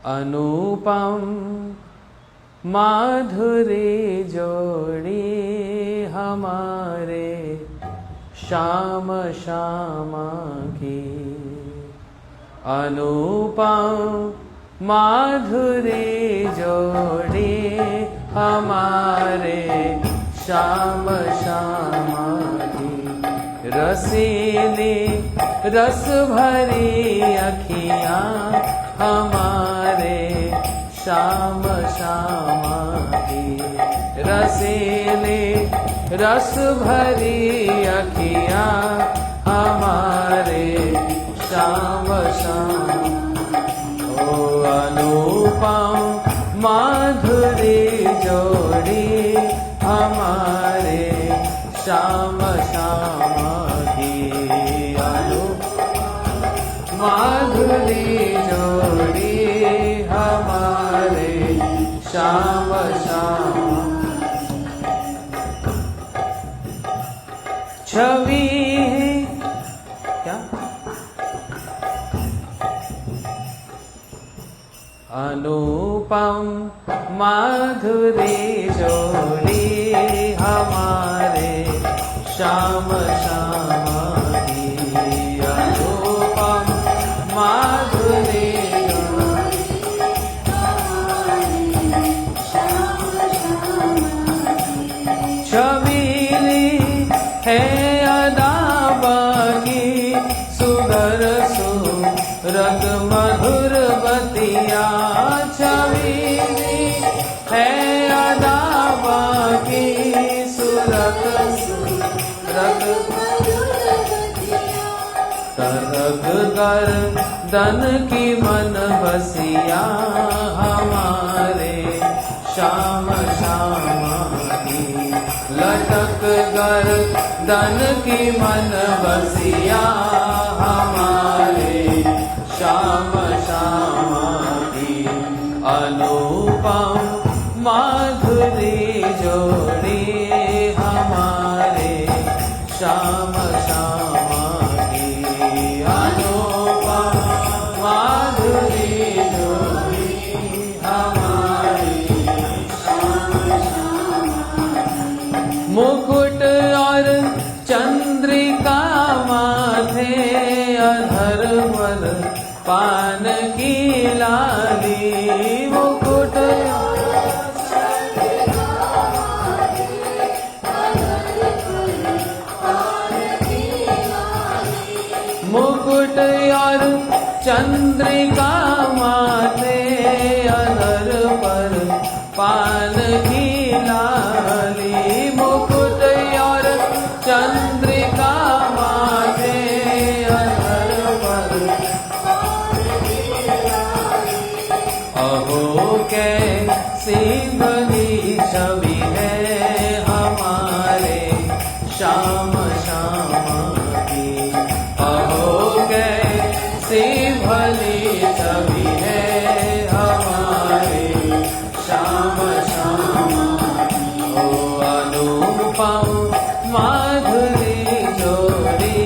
अनुपम माधुरी जोड़ी हमारे श्याम श्यामा की। अनुपम माधुरी जोड़ी हमारे श्याम श्यामा की। रसीली रस भरी अखियाँ हमारे श्याम श्यामा की। रसीली रस भरी अखियाँ हमारे श्याम श्यामा। ओ अनुपम माधुरी जोड़ी हमारे श्याम श्यामा की। अनुपम माधुरी जोड़ी हमारे श्याम श्यामा। छवि क्या अनुपम माधुरी जोड़ी हमारे श्याम श्यामा की। अनुपम माधुरी जोड़ी हमारे श्याम श्यामा की। छबीली है अदा बाकी सुगर सुरग मधुर बतिया। छबीली है अदा बाकी सुरग सुरग तरग गर्दन की मन बसिया हमारे श्याम श्यामा की। लटक गर्दन की मन बसिया हमारे श्याम श्यामा की। अनुपम माधुरी जोड़ी हमारे श्याम श्यामा की। अनुपम माधुरी जोड़ी हमारे श्याम श्यामा की। मुकुट और चंद्रिका माथे अधर पर पान की लाली। मुकुट मुकुट और चंद्रिका माथे अधर पर पान की लाली। मुकुट और चंद्रिका माथे अधर पर अहो कैसी भली छवि है हमारे श्याम श्यामा की। अहो कैसी भली छवि है हमारे श्याम श्यामा की। ओ अनुपम माधुरी जोड़ी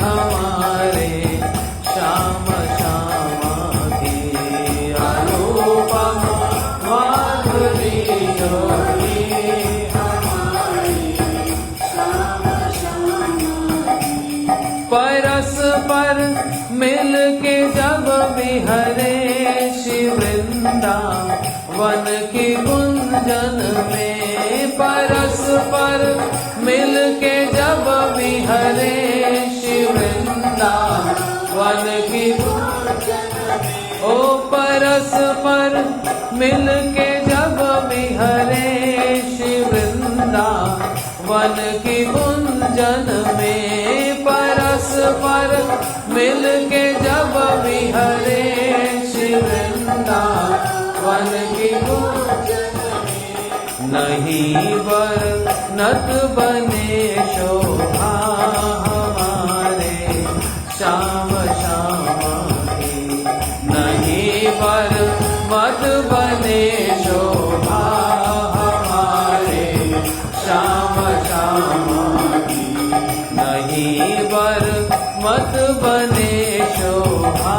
हमारे श्याम श्यामा की। अनुपम माधुरी जोड़ी हमारे श्याम श्यामा की। परस पर मिल के जब बिहरे शिव वृंदावन की गुंजन में। परस पर मिल के जब बिहरे शिव वृंदावन की गुंजन में। ओ परस पर मिल के जब बिहरे शिव वृंदावन की गुंजन में। परस पर मिल के जब बिहरे शिव वृंदावन की गुंजन में। नहीं वर्णत बने शोभा हमारे श्याम श्यामा की। नहीं वर्णत बने शोभा हमारे श्याम श्यामा की। नहीं वर्णत बने शोभा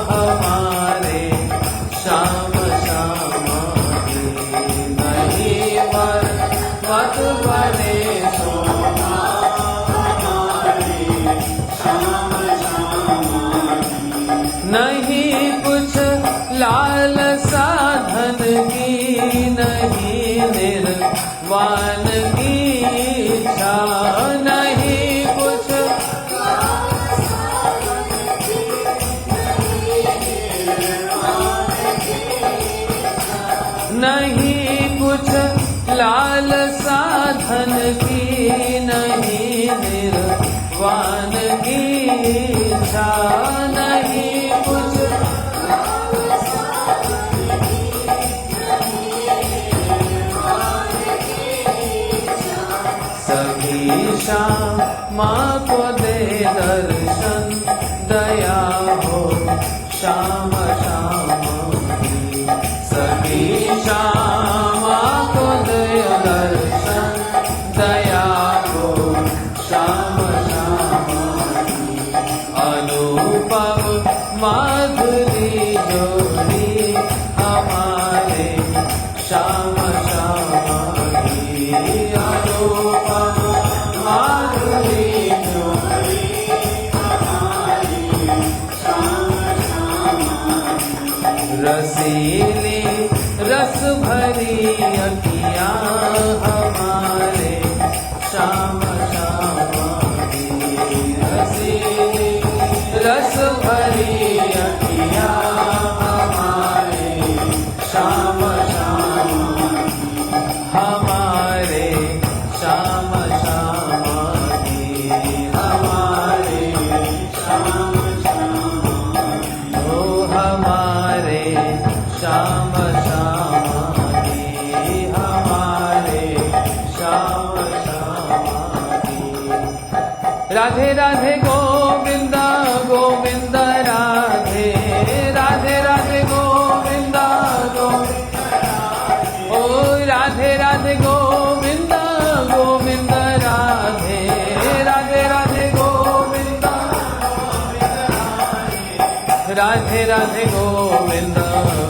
हमारे श्याम नहीं कुछ लालसा धन की, नहीं निर्वाण की इच्छा, नहीं कुछ नहीं कुछ लालसा धन की, नहीं निर्वाण की इच्छा, नहीं कुछ सभी श्यामा को दे दर्शन, दया हो श्याम श्यामा की। सभी श्यामा को दे दर्शन, दया हो श्याम श्यामा की। अनुपम माधुरी जोड़ी हमारे श्याम श्यामा की। अनुपम माधुरी जोड़ी हमारे श्याम श्यामा की। रसीली रस भरी अखियाँ हमारे श्याम श्यामा की। रसीली रस भरी अखियाँ हमारे श्याम श्यामा की। हमारे श्याम श्यामा की। हमारे श्याम श्यामा की। ओ हमारे श्याम श्यामा की। हमारे श्याम श्यामा की। राधे राधे गोविंदा गोविंद राधे, राधे राधे गोविंदा गोविंद राधे। ओ राधे राधे गोविंदा गोविंद राधे, राधे राधे गोविंदा गोविंद राधे। राधे राधे गोविंद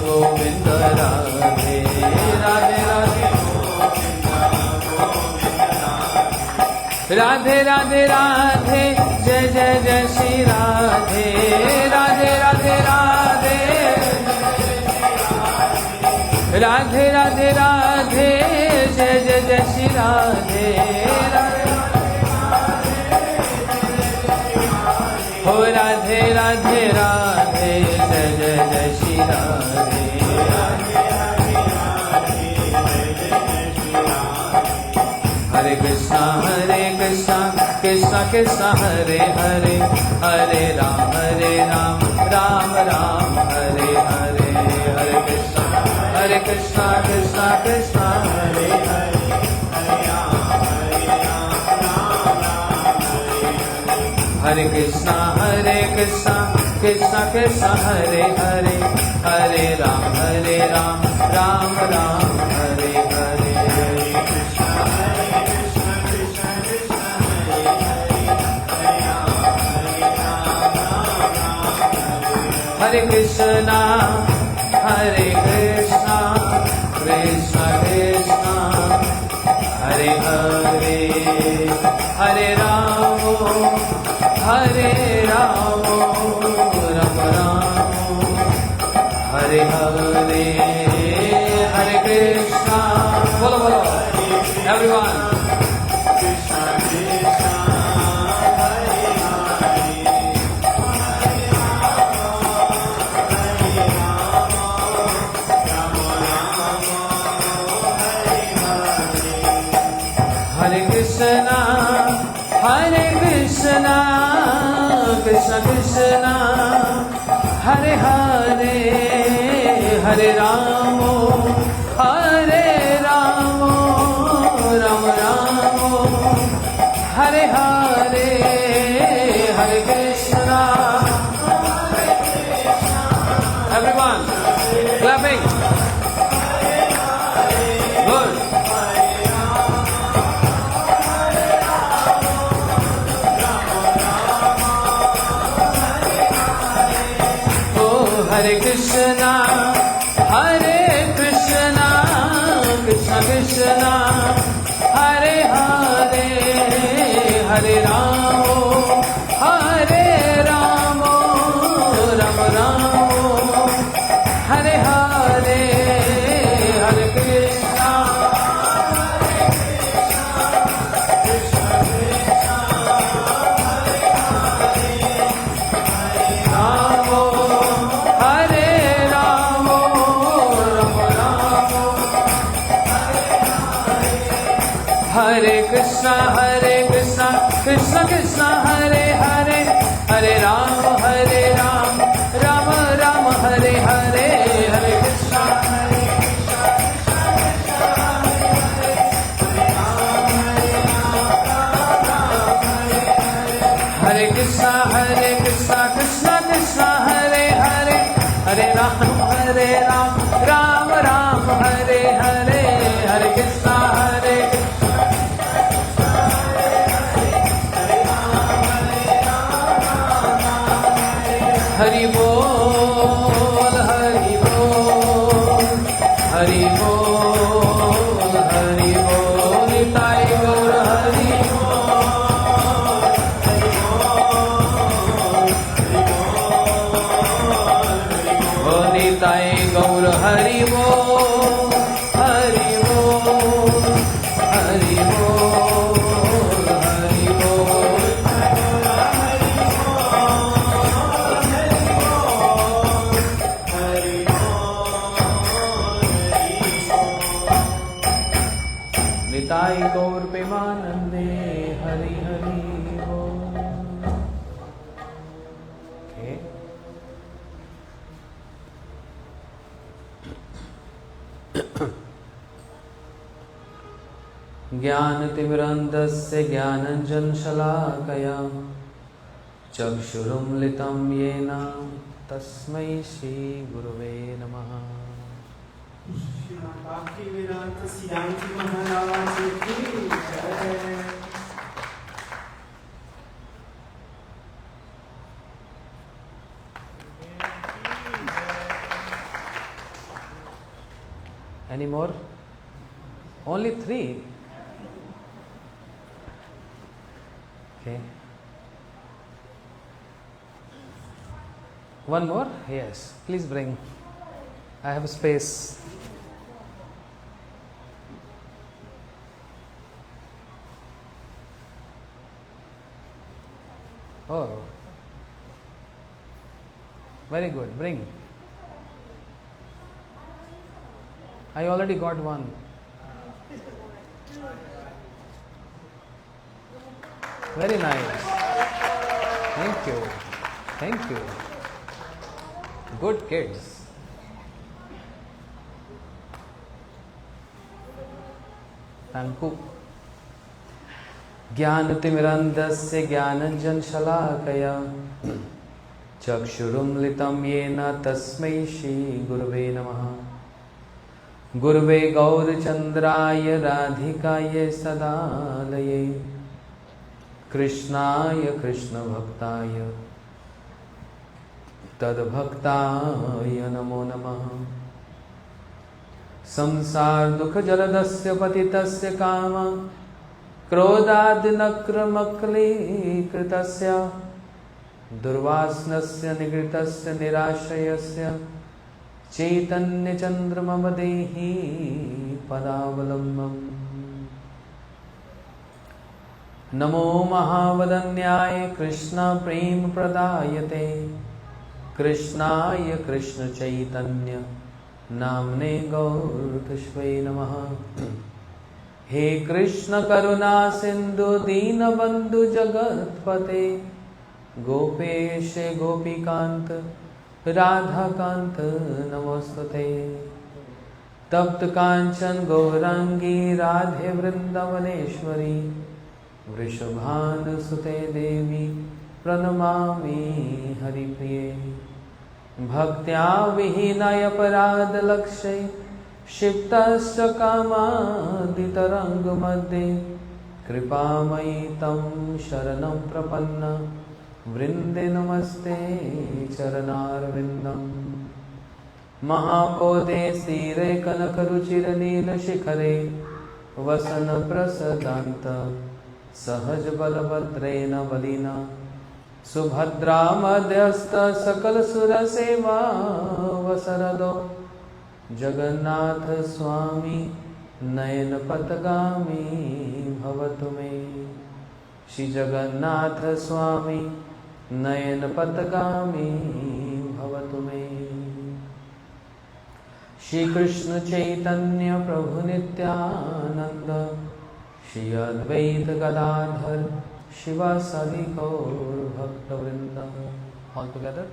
गोविंद राधे, राधे राधे राधे राधे राधे, जय जय जय श्री राधे। राधे राधे राधे, राधे राधे राधे, जय जय जय श्री राधे। हो राधे राधे राधे, जय जय जय श्री राधे। हरे कृष्णा कृष्णा कृष्णा हरे हरे, हरे राम राम राम हरे हरे। हरे कृष्णा कृष्णा कृष्णा हरे हरे, हरे राम राम राम हरे हरे। हरे कृष्णा कृष्णा कृष्णा हरे हरे, हरे राम राम राम हरे हरे। हरे कृष्णा कृष्णा कृष्णा हरे हरे, हरे राम राम राम हरे हरे। हरे कृष्णा, बोलो बोलो एवरीवन। हरे कृष्णा कृष्णा कृष्णा हरे हरे, हरे राम राम राम हरे हरे। हरे कृष्णा, everyone clapping, good। हरे कृष्णा कृष्णा कृष्णा हरे हरे, हरे राम राम राम हरे कृष्णा कृष्णा कृष्णा हरे हरे, हरे राम राम राम हरे हरे, हरे कृष्णा हरे कृष्णा कृष्णा कृष्णा हरे हरे, हरे राम राम राम हरे हरे, हरे कृष्णा हरि बोल हरि बोल हरि बोल हरि बोल, निताई गौर हरि बोल, निताई गौर हरि बोल हरि बोल हरि बोल हरि बोल। निताई गौर प्रेमानंदे हरि हरि बोल। Okay. ज्ञानतिमिरन्धस्य ज्ञानञ्जनशलाकया चक्षुरुन्मिलितं येन तस्मै श्रीगुरवे नमः। Any more? Only 3. Okay. One more? Yes. Please bring. I have space. Oh. Very good. Bring. I already got one. Very nice. Thank you. Thank you. Good kids. Thank you. ज्ञानतिमिरन्धस्य ज्ञानञ्जनशलाकया चक्षुरुन्मिलितं येन तस्मै श्रीगुरवे नमः। गुरवे गौरचन्द्राय राधिकाय सदालये कृष्णाय कृष्णभक्ताय तद्भक्ताय नमो नमः। संसार दुख जलदस्य पतितस्य काम क्रोधादिनक्रमक्लीकृतस्य दुर्वासनस्य निगृतस्य निराश्रयस्य चैतन्यचन्द्रमम देहि पदावलम्बम्। नमो महावदन्याय कृष्ण प्रेम प्रदायते कृष्णाय कृष्ण चैतन्य नाम्ने गौरतस्मै नमः। हे कृष्ण करुणा सिंधु दीनबंधु जगत्पते गोपेश गोपीकांत राधाकांत नमोस्तुते। तप्त कांचन गौरांगी राधे वृंदावनेश्वरी वृषभानुसुते देवी प्रणमामि हरिप्रिये। भक्त्या विहीनायपराधलक्ष्ये क्षिप्तश्च कामादितरङ्गमध्ये कृपामयि तं शरणं प्रपन्न वृन्दे नमस्ते चरणारविन्दम्। महापोधे स्थिरे कनकरुचिरनीलशिखरे वसनप्रसदान्त सहजबलभद्रेण बलिना सुभद्रा मध्यस्थ सकलसुरसेवा वसरदो जगन्नाथ स्वामी नयनपथगामी भवतु मे। श्री जगन्नाथ स्वामी नयनपथगामी भवतु मे। श्री कृष्ण चैतन्य प्रभु Nityanand Shri Advaita Gadadhar Shivasadi Gaur Bhakta Vrinda. All together.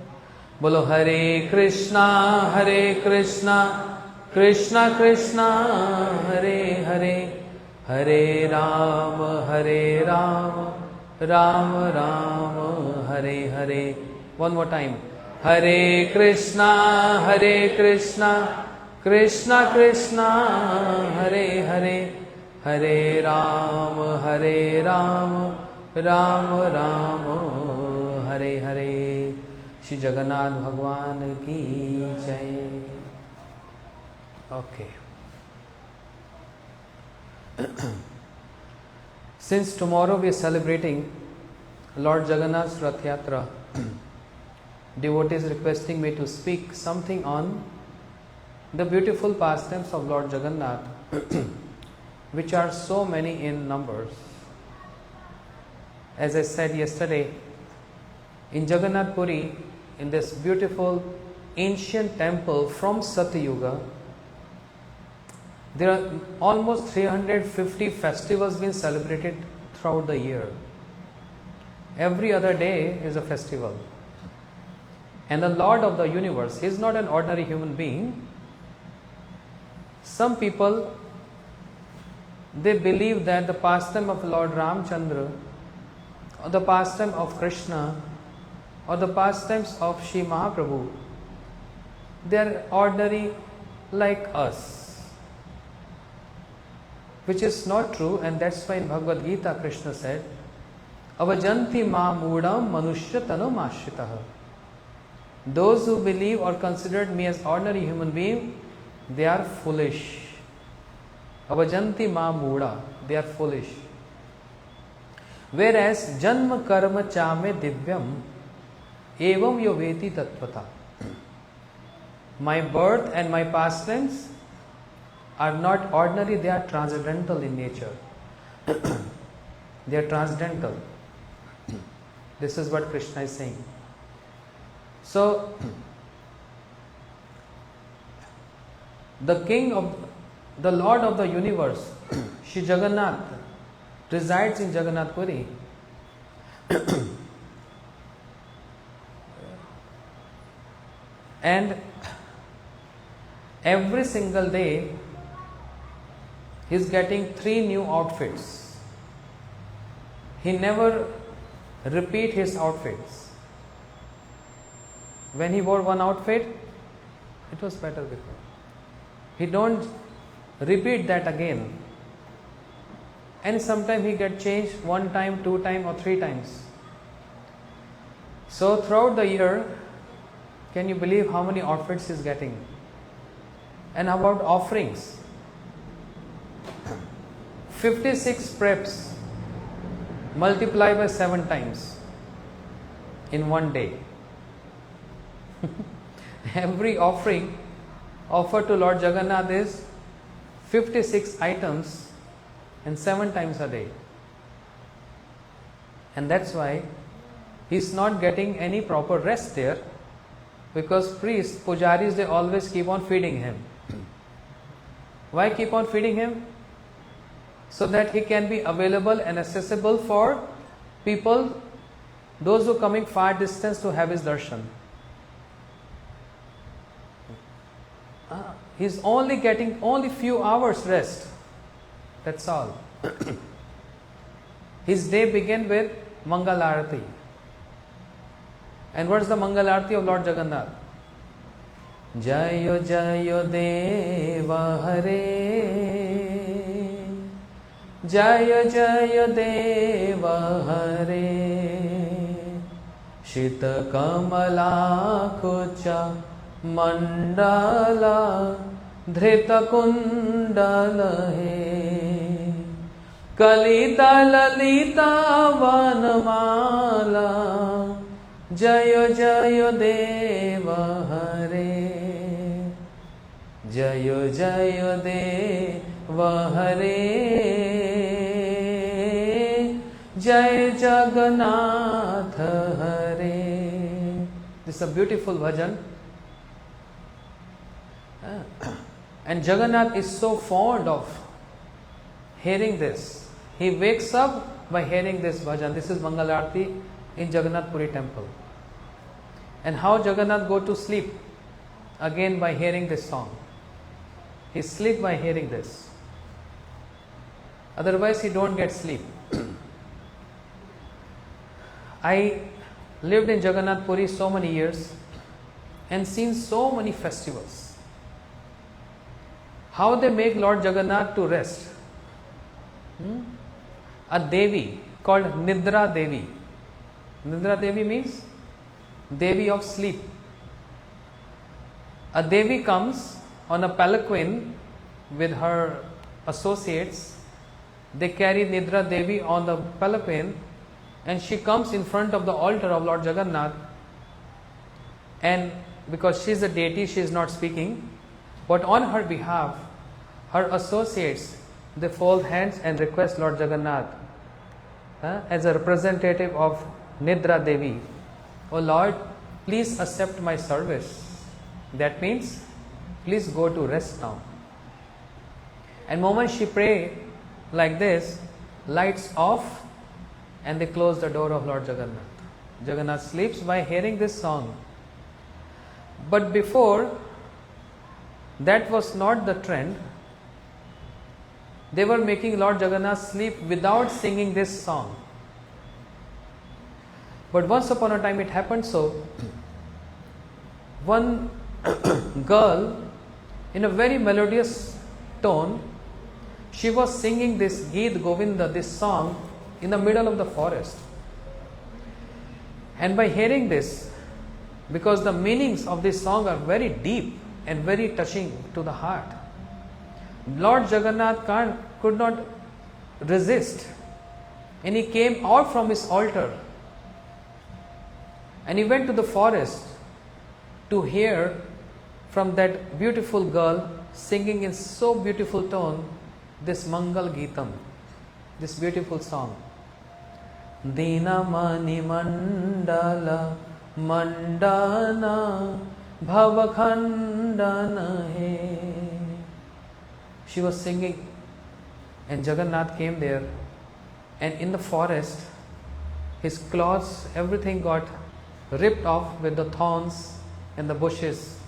Bolo Hare Krishna, Krishna Krishna, Hare Hare, Hare Rama, Rama Rama, Hare Hare. One more time. Hare Krishna, Krishna Krishna, Hare Hare, Hare Rama, Rama Rama, Hare Hare. Shri Jagannath Bhagwan ki jai. Okay. Since tomorrow we are celebrating Lord Jagannath's Rath Yatra, devotees requesting me to speak something on the beautiful pastimes of Lord Jagannath, which are so many in numbers. As I said yesterday, in Jagannath Puri, in this beautiful ancient temple from Satyuga, there are almost 350 festivals being celebrated throughout the year. Every other day is a festival. And the Lord of the universe, He is not an ordinary human being. Some people, they believe that the pastime of Lord Ramchandra, or the pastime of Krishna, or the pastimes of Shri Mahaprabhu, they are ordinary like us, which is not true, and that's why in Bhagavad Gita Krishna said, Avajanti ma mudam manushya tanum ashritaha. Those who believe or considered me as ordinary human being, they are foolish. Avajanti ma muda, they are foolish. Whereas janma karma chame divyam evam yoveti tattvata. My birth and my pastimes are not ordinary, they are transcendental in nature. They are transcendental. This is what Krishna is saying. So, the Lord of the universe, Shri Jagannath, resides in Jagannath Puri. And every single day, he is getting 3 new outfits. He never repeat his outfits. When he wore one outfit, it was better before. He don't repeat that again. And sometimes he get changed 1 time, 2 times or 3 times. So throughout the year, can you believe how many outfits he is getting? And about offerings, 56 preps multiply by 7 times in one day. Every offering offered to Lord Jagannath is 56 items and 7 times a day. And that's why he is not getting any proper rest there, because priests, pujaris, they always keep on feeding him. Why keep on feeding him? So that he can be available and accessible for people, those who are coming far distance to have his darshan. He's only getting only few hours rest. That's all. His day begins with Mangal Arati. And what's the Mangal Arati of Lord Jagannath? Jayo Jayo Deva Hare, Jayo Jayo Deva Hare, Shita Kamala Kucha Mandala Dhrita Kundala He, Kalita Lalita Vanamala, Jayo Jayo Deva Hare, Jayo Jayo Deva Hare, Jai Jagannath Hare. This is a beautiful bhajan. And Jagannath is so fond of hearing this. He wakes up by hearing this bhajan. This is Mangal Aarti in Jagannath Puri temple. And how Jagannath go to sleep? Again by hearing this song. He sleep by hearing this. Otherwise he don't get sleep. I lived in Jagannath Puri so many years and seen so many festivals. How they make Lord Jagannath to rest. A Devi called Nidra Devi. Nidra Devi means Devi of sleep. A Devi comes on a palanquin with her associates. They carry Nidra Devi on the palanquin and she comes in front of the altar of Lord Jagannath, and because she is a deity, she is not speaking, but on her behalf, her associates, they fold hands and request Lord Jagannath as a representative of Nidra Devi, "Oh Lord, please accept my service." That means, please go to rest now. And moment she pray like this, lights off and they close the door of Lord Jagannath. Jagannath sleeps by hearing this song. But before, that was not the trend. They were making Lord Jagannath sleep without singing this song. But once upon a time it happened so. One girl in a very melodious tone, she was singing this Geet Govinda, this song, in the middle of the forest. And by hearing this, because the meanings of this song are very deep and very touching to the heart, Lord Jagannath could not resist, and he came out from his altar and he went to the forest to hear from that beautiful girl singing in so beautiful tone this Mangal Geetam, this beautiful song. Dina mani mandala mandana bhavakhandana he. She was singing, and Jagannath came there, and in the forest his clothes, everything got ripped off with the thorns and the bushes.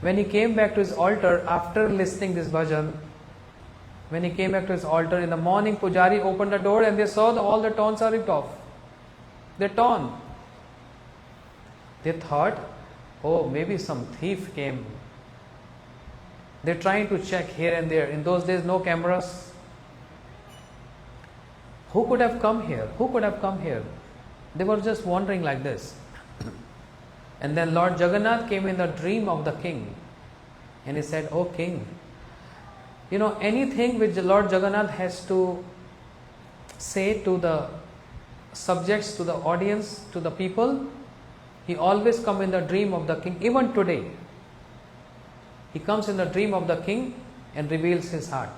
When he came back to his altar after listening this bhajan, when he came back to his altar in the morning, Pujari opened the door and they saw that all the thorns are ripped off. They're torn. They thought, oh, maybe some thief came. They're trying to check here and there. In those days, no cameras. Who could have come here? Who could have come here? They were just wondering like this. And then Lord Jagannath came in the dream of the king. And he said, "Oh king, you know, anything which Lord Jagannath has to say to the subjects, to the audience, to the people, he always comes in the dream of the king. Even today, he comes in the dream of the king and reveals his heart.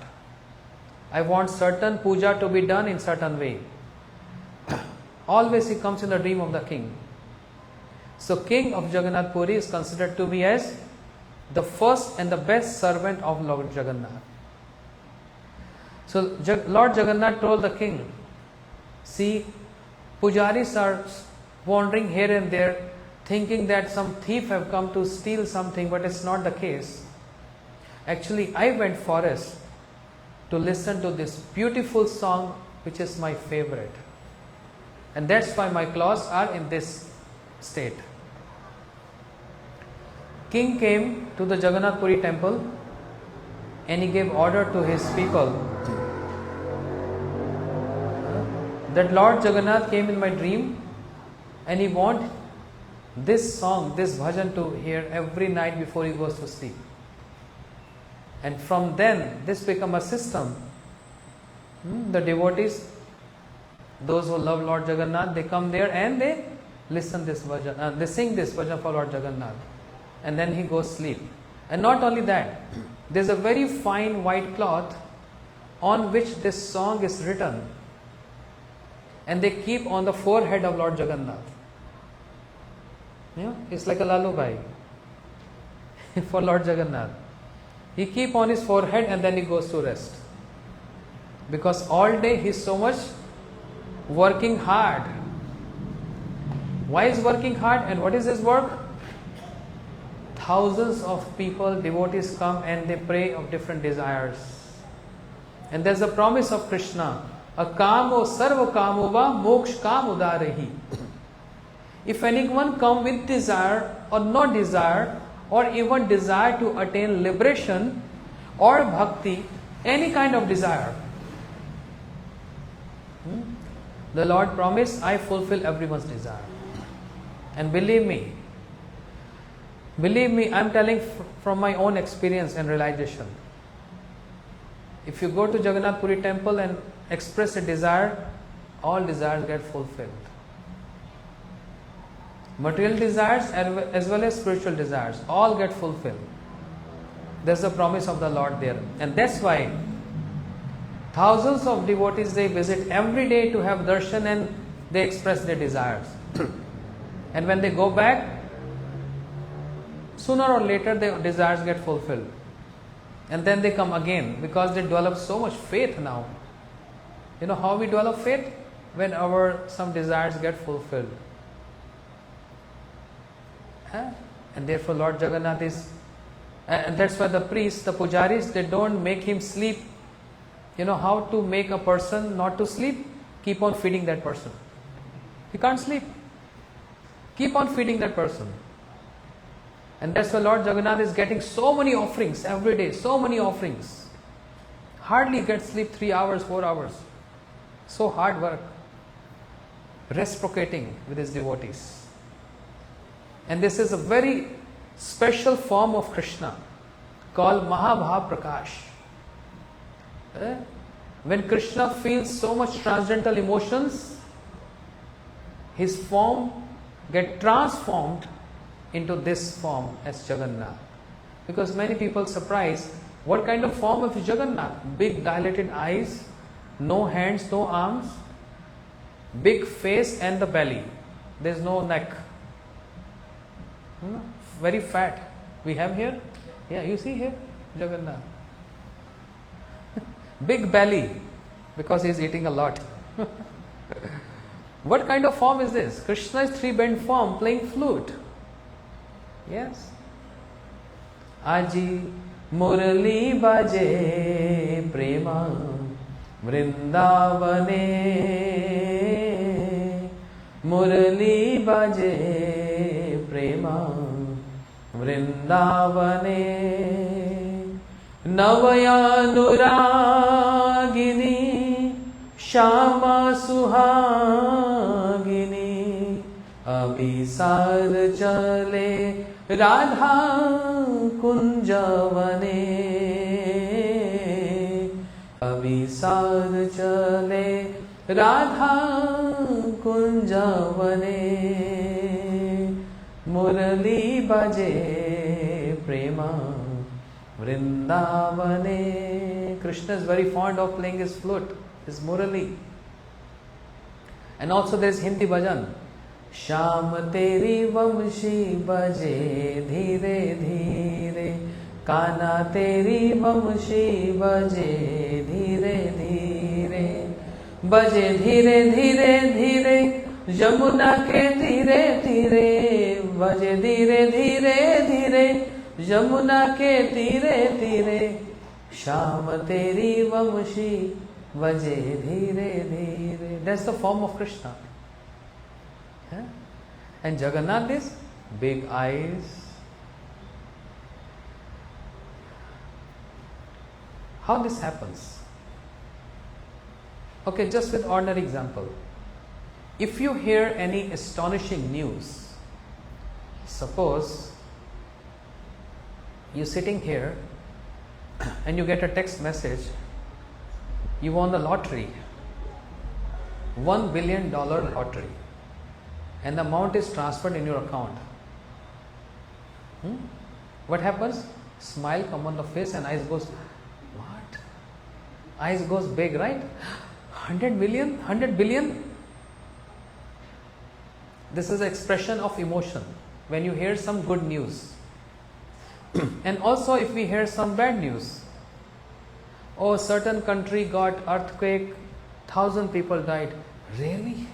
I want certain puja to be done in certain way." Always he comes in the dream of the king. So king of Jagannath Puri is considered to be as the first and the best servant of Lord Jagannath. So Lord Jagannath told the king, "See, pujaris are wandering here and there, thinking that some thief have come to steal something, but it's not the case. Actually, I went forest to listen to this beautiful song, which is my favorite. And that's why my clothes are in this state." King came to the Jagannath Puri temple and he gave order to his people that Lord Jagannath came in my dream and he want this song, this bhajan to hear every night before he goes to sleep. And from then this become a system. The devotees, those who love Lord Jagannath, they come there and they listen this bhajan, they sing this bhajan for Lord Jagannath, and then he goes sleep. And not only that, there's a very fine white cloth on which this song is written, and they keep on the forehead of Lord Jagannath. It's like a lullaby for Lord Jagannath. He keep on his forehead and then he goes to rest. Because all day he is so much working hard. Why is working hard and what is his work? Thousands of people, devotees come and they pray of different desires. And there's a promise of Krishna. Akamo sarva kamo va moksha kam udarahi. If anyone come with desire or not desire or even desire to attain liberation or bhakti, any kind of desire, the Lord promised, I fulfill everyone's desire. And believe me, I am telling from my own experience and realization. If you go to Jagannath Puri temple and express a desire, all desires get fulfilled. Material desires as well as spiritual desires, all get fulfilled. There's a promise of the Lord there. And that's why thousands of devotees, they visit every day to have darshan and they express their desires. And when they go back, sooner or later their desires get fulfilled. And then they come again because they develop so much faith now. You know how we develop faith? When our some desires get fulfilled. And therefore Lord Jagannath is, and that's why the priests, the pujaris, they don't make him sleep. You know how to make a person not to sleep? Keep on feeding that person. He can't sleep. Keep on feeding that person. And that's why Lord Jagannath is getting so many offerings every day, so many offerings. Hardly gets sleep 3 hours, 4 hours. So hard work. Reciprocating with his devotees. And this is a very special form of Krishna called Mahabhav Prakash. When Krishna feels so much transcendental emotions, his form gets transformed into this form as Jagannath. Because many people surprised, what kind of form of Jagannath? Big dilated eyes, no hands, no arms, big face and the belly. There is no neck. Very fat. We have here? Yeah, you see here? Jagannath. Big belly, because he is eating a lot. What kind of form is this? Krishna is three-bent form playing flute. Yes. Aji Murali Baje Prema Vrindavane. Murali Baje Prema Vrindavane. Navayanuragini Shama Suhagini Abhisar Chale Radha Kunjavane. Abhisar Chale Radha Kunjavane. Murali Baje Prema Vrindavane. Krishna is very fond of playing his flute, his murali. And also there is Hindi bhajan. Sham teri vamshi baje dhire dhire. Kana teri vamshi baje dhire dhire. Baje dhire dhire dhire. Jamuna ke dhire dhire. Baje dhire dhire dhire. Jamuna ke tire tire. Sham teri vamshi vaje dhire dhire. That's the form of Krishna. Yeah? And Jagannath is big eyes. How this happens? Okay, just with ordinary example. If you hear any astonishing news, suppose you're sitting here and you get a text message, you won the lottery, $1 billion lottery, and the amount is transferred in your account. What happens? Smile come on the face and eyes goes, what? Eyes goes big, right? 100 million, 100 billion. This is the expression of emotion when you hear some good news. And also if we hear some bad news, Oh, certain country got earthquake, 1,000 people died. Really?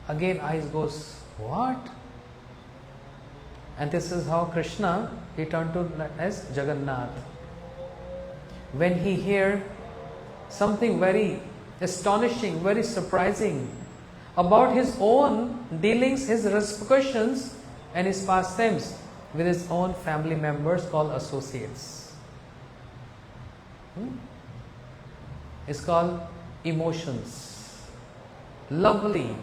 Again eyes goes, what? And this is how Krishna, he turned to as Jagannath. When he hear something very astonishing, very surprising about his own dealings, his repercussions and his pastimes with his own family members called associates. It's called emotions. Lovely,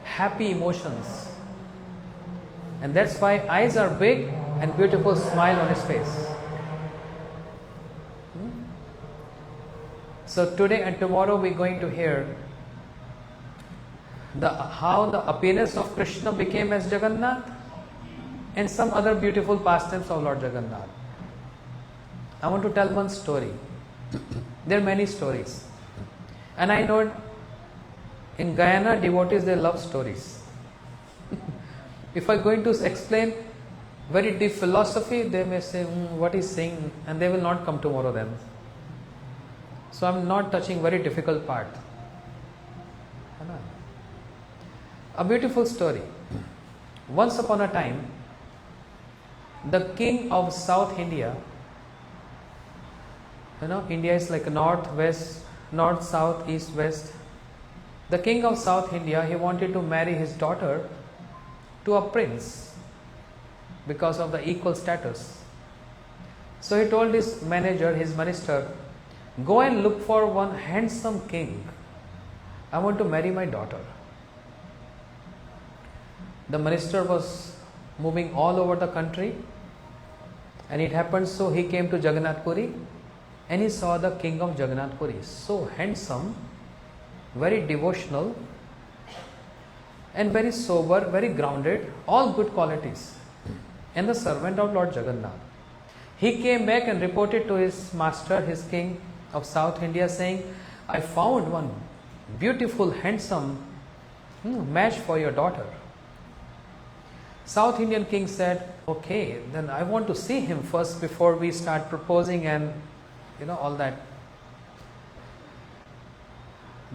happy emotions. And that's why eyes are big and beautiful smile on his face. So today and tomorrow we're going to hear how the appearance of Krishna became as Jagannath and some other beautiful pastimes of Lord Jagannath. I want to tell one story. There are many stories. And I know in Guyana devotees, they love stories. If I'm going to explain very deep philosophy, they may say, what is saying, and they will not come tomorrow then. So I'm not touching very difficult part. A beautiful story. Once upon a time, the king of South India, India is like north, west, north, south, east, west. The king of South India, he wanted to marry his daughter to a prince because of the equal status. So he told his manager, his minister, go and look for one handsome king. I want to marry my daughter. The minister was moving all over the country, and it happened so he came to Jagannath Puri and he saw the king of Jagannath Puri, so handsome, very devotional and very sober, very grounded, all good qualities, and the servant of Lord Jagannath. He came back and reported to his master, his king of South India, saying, I found one beautiful, handsome match for your daughter. South Indian king said, okay, then I want to see him first before we start proposing and all that.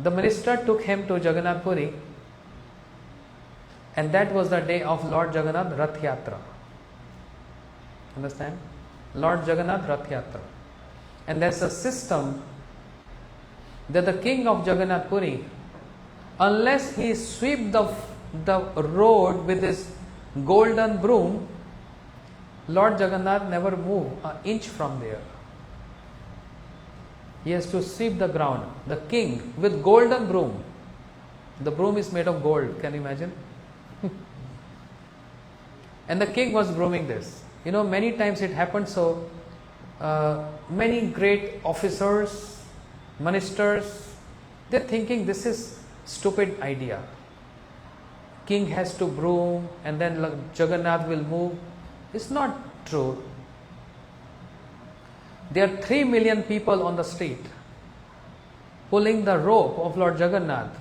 The minister took him to Jagannath Puri, and that was the day of Lord Jagannath Rath Yatra. Understand? Lord Jagannath Rath Yatra. And there's a system that the king of Jagannath Puri, unless he sweep the road with his golden broom, Lord Jagannath never move an inch from there. He has to sweep the ground. The king with golden broom. The broom is made of gold. Can you imagine? And the king was brooming this. Many times it happened so. Many great officers, ministers, they're thinking this is stupid idea. King has to broom and then Jagannath will move. It's not true. There are 3 million people on the street pulling the rope of Lord Jagannath.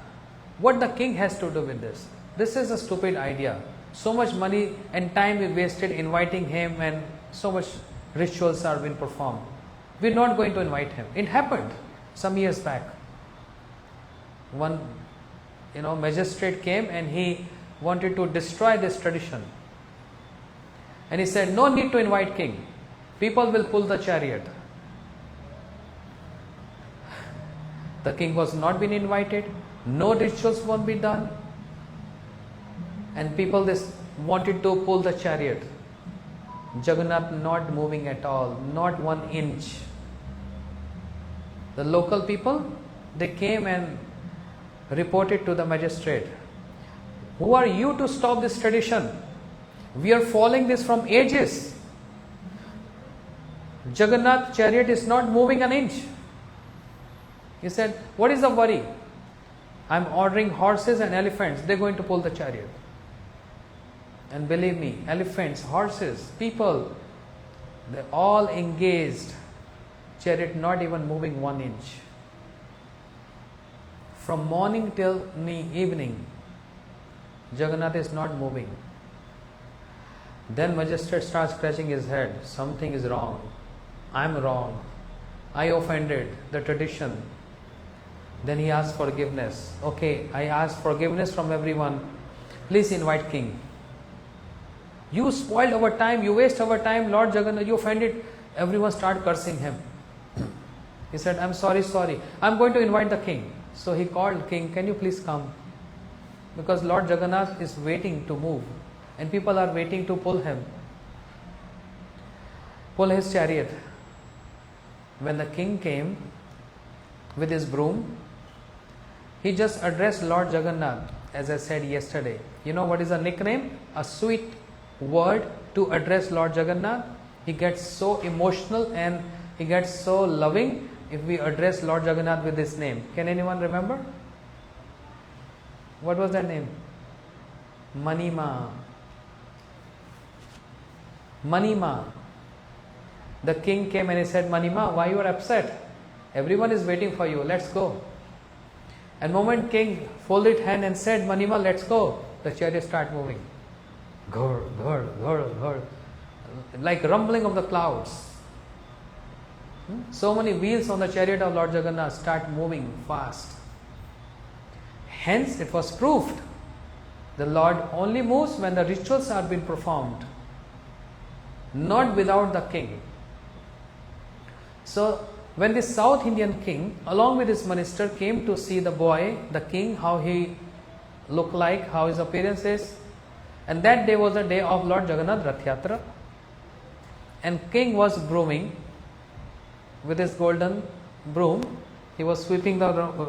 What the king has to do with this? This is a stupid idea. So much money and time we wasted inviting him, and so much rituals are being performed. We're not going to invite him. It happened some years back. One magistrate came and he wanted to destroy this tradition. And he said, no need to invite king. People will pull the chariot. The king was not been invited. No rituals won't be done. And people wanted to pull the chariot. Jagannath not moving at all, not 1 inch. The local people, they came and reported to the magistrate, who are you to stop this tradition? We are following this from ages. Jagannath chariot is not moving an inch. He said, what is the worry? I am ordering horses and elephants, they are going to pull the chariot. And believe me, elephants, horses, people, they all engaged. Chariot not even moving 1 inch. From morning till evening, Jagannath is not moving. Then magistrate starts scratching his head. Something is wrong. I am wrong. I offended the tradition. Then he asked forgiveness. Okay, I asked forgiveness from everyone. Please invite king. You spoiled our time, you waste our time, Lord Jagannath, you offended. Everyone started cursing him. He said, I'm sorry. I'm going to invite the king. So he called king, can you please come? Because Lord Jagannath is waiting to move. And people are waiting to pull him. Pull his chariot. When the king came with his broom, he just addressed Lord Jagannath, as I said yesterday. You know what is a nickname? A sweet word to address Lord Jagannath. He gets so emotional and he gets so loving if we address Lord Jagannath with this name. Can anyone remember? What was that name? Manima. Manima. The king came and he said, Manima, why you are upset? Everyone is waiting for you. Let's go. And moment king folded hand and said, Manima, let's go. The chariot started moving. Ghur, ghur, ghur, ghur. Like rumbling of the clouds. So many wheels on the chariot of Lord Jagannath start moving fast. Hence it was proved the Lord only moves when the rituals are being performed, not without the king. So when the South Indian king along with his minister came to see the boy, the king, how he looked like, how his appearance is, and that day was the day of Lord Jagannath Rath Yatra, and king was brooming with his golden broom. He was sweeping the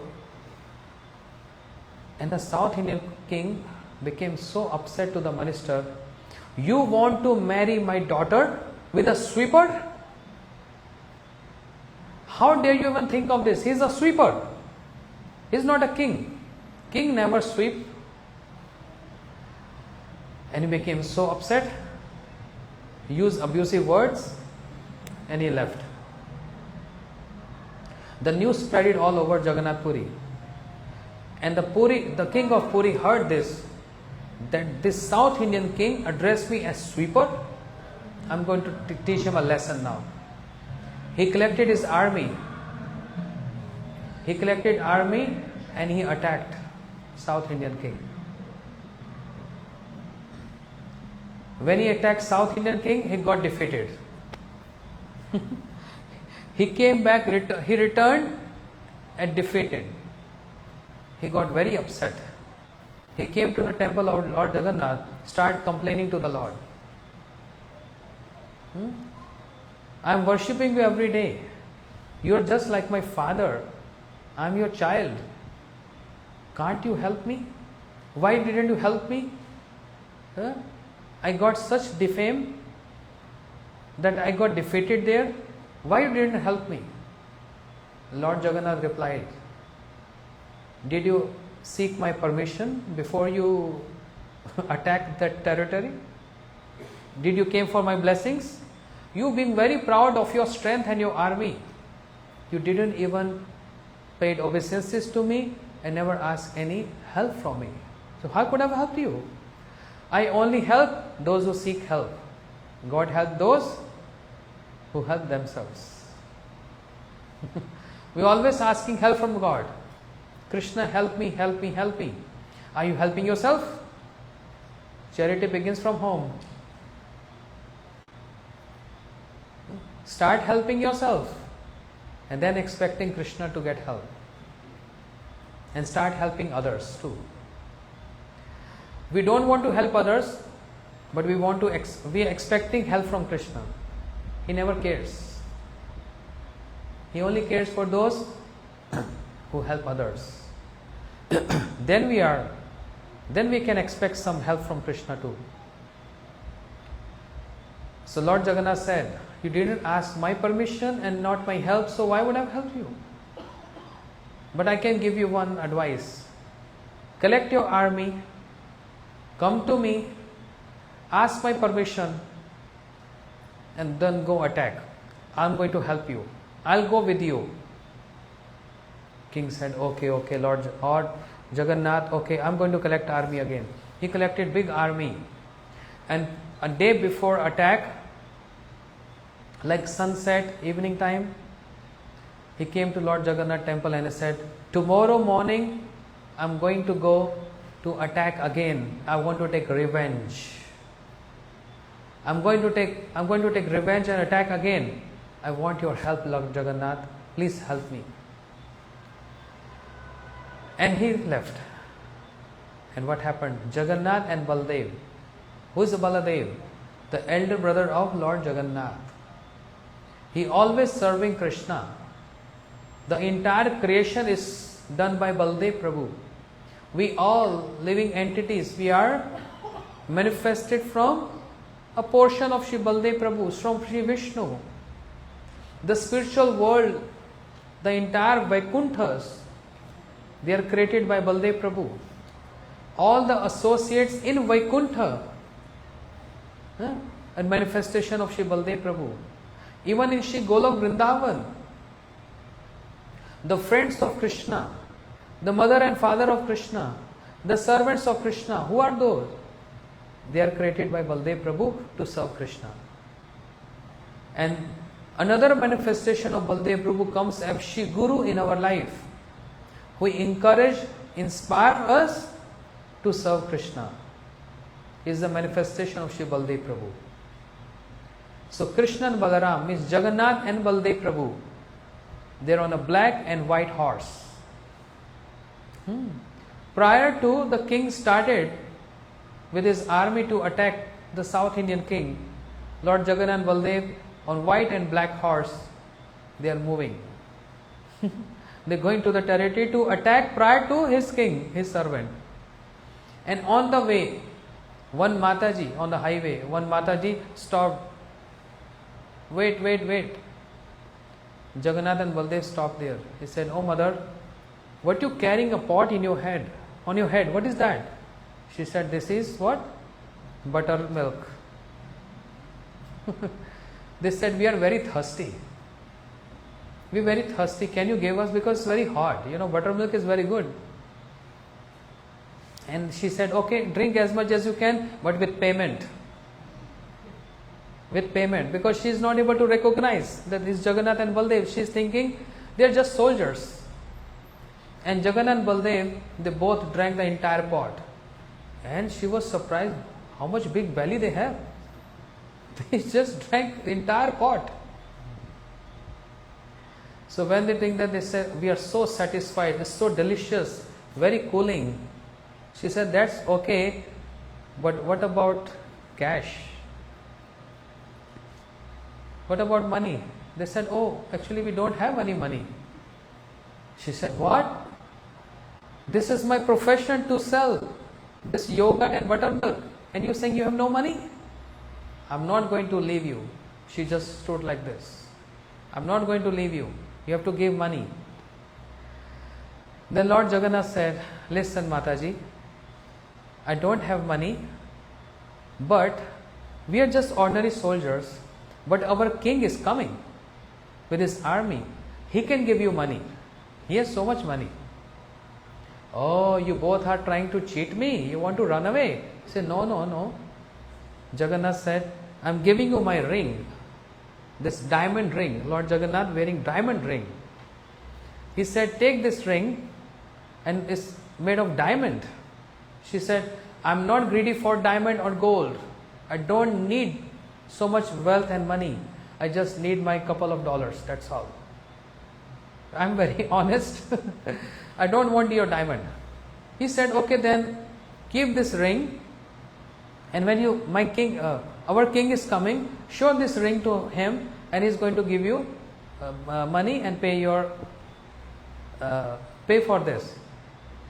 and the South Indian king became so upset to the minister. You want to marry my daughter with a sweeper? How dare you even think of this? He is a sweeper. He is not a king. King never sweep. And he became so upset, used abusive words, and he left. The news spread it all over Jagannath Puri. And the king of Puri heard this, that this South Indian king addressed me as sweeper. I'm going to teach him a lesson now. He collected his army. He collected army and he attacked South Indian king. When he attacked South Indian king, he got defeated. He came back, he returned and defeated. He got very upset. He came to the temple of Lord Jagannath, started complaining to the Lord. I am worshipping you every day. You are just like my father. I am your child. Can't you help me? Why didn't you help me? I got such defame that I got defeated there. Why you didn't help me? Lord Jagannath replied, did you seek my permission before you attacked that territory? Did you came for my blessings? You being very proud of your strength and your army, you didn't even paid obeisances to me and never asked any help from me. So how could I have helped you? I only help those who seek help. God help those who help themselves. We are always asking help from God. Krishna, help me, help me, help me. Are you helping yourself? Charity begins from home. Start helping yourself and then expecting Krishna to get help. And start helping others too. We don't want to help others, but we are expecting help from Krishna. He never cares. He only cares for those who help others. Then we can expect some help from Krishna too. So Lord Jagannath said, you didn't ask my permission and not my help, so why would I help you? But I can give you one advice. Collect your army, come to me, ask my permission, and then go attack. I'm going to help you. I'll go with you. King said, okay, Lord Jagannath, okay, I'm going to collect army again. He collected big army. And a day before attack, like sunset, evening time, He came to Lord Jagannath temple and he said, tomorrow morning I am going to go to attack again. I want to take revenge. I am going to take revenge and attack again. I want your help, Lord Jagannath. Please help me. And he left. And what happened? Jagannath and Baldev. Who is Baladev? The elder brother of Lord Jagannath. He always serving Krishna. The entire creation is done by Baldev Prabhu. We all living entities, we are manifested from a portion of Shri Baldev Prabhu, from Shri Vishnu. The spiritual world, the entire Vaikunthas, they are created by Baldev Prabhu. All the associates in Vaikuntha, a manifestation of Shri Baldev Prabhu. Even in Shri Golok Vrindavan, the friends of Krishna, the mother and father of Krishna, the servants of Krishna, who are those? They are created by Baldev Prabhu to serve Krishna. And another manifestation of Baldev Prabhu comes as Shri Guru in our life, who encourage, inspire us to serve Krishna. Is the manifestation of Shri Baldev Prabhu. So Krishna and Balaram means Jagannath and Baldev Prabhu. They are on a black and white horse. Prior to the king started with his army to attack the South Indian king, Lord Jagannath and Baldev on white and black horse, they are moving. They are going to the territory to attack prior to his king, his servant. And on the way, one Mataji on the highway, one Mataji stopped. Wait. Jagannath and Baldev stopped there. He said, oh mother, what you carrying a pot in your head? On your head, what is that? She said, this is what? Buttermilk. They said, we are very thirsty. We are very thirsty. Can you give us? Because it's very hot. Buttermilk is very good. And she said, okay, drink as much as you can, but with payment. With payment. Because she is not able to recognize that this Jagannath and Baldev. She is thinking they are just soldiers. And Jagannath and Baldev, they both drank the entire pot. And she was surprised how much big belly they have. They just drank the entire pot. So when they drink that, they said, we are so satisfied, it's so delicious, very cooling. She said, that's okay, but what about cash? What about money? They said, oh, actually we don't have any money. She said, what? This is my profession to sell this yogurt and buttermilk, and you saying you have no money? I'm not going to leave you. She just stood like this. I'm not going to leave you. You have to give money. Then Lord Jagannath said, listen Mataji, I don't have money, but we are just ordinary soldiers, but our king is coming with his army. He can give you money. He has so much money. Oh, you both are trying to cheat me. You want to run away. He said, no. Jagannath said, I'm giving you my ring. This diamond ring. Lord Jagannath wearing diamond ring. He said, take this ring, and it's made of diamond. She said, I'm not greedy for diamond or gold. I don't need so much wealth and money. I just need my couple of dollars. That's all. I'm very honest. I don't want your diamond. He said, okay, then keep this ring. And when our king is coming, show this ring to him, and he's going to give you money and pay for this.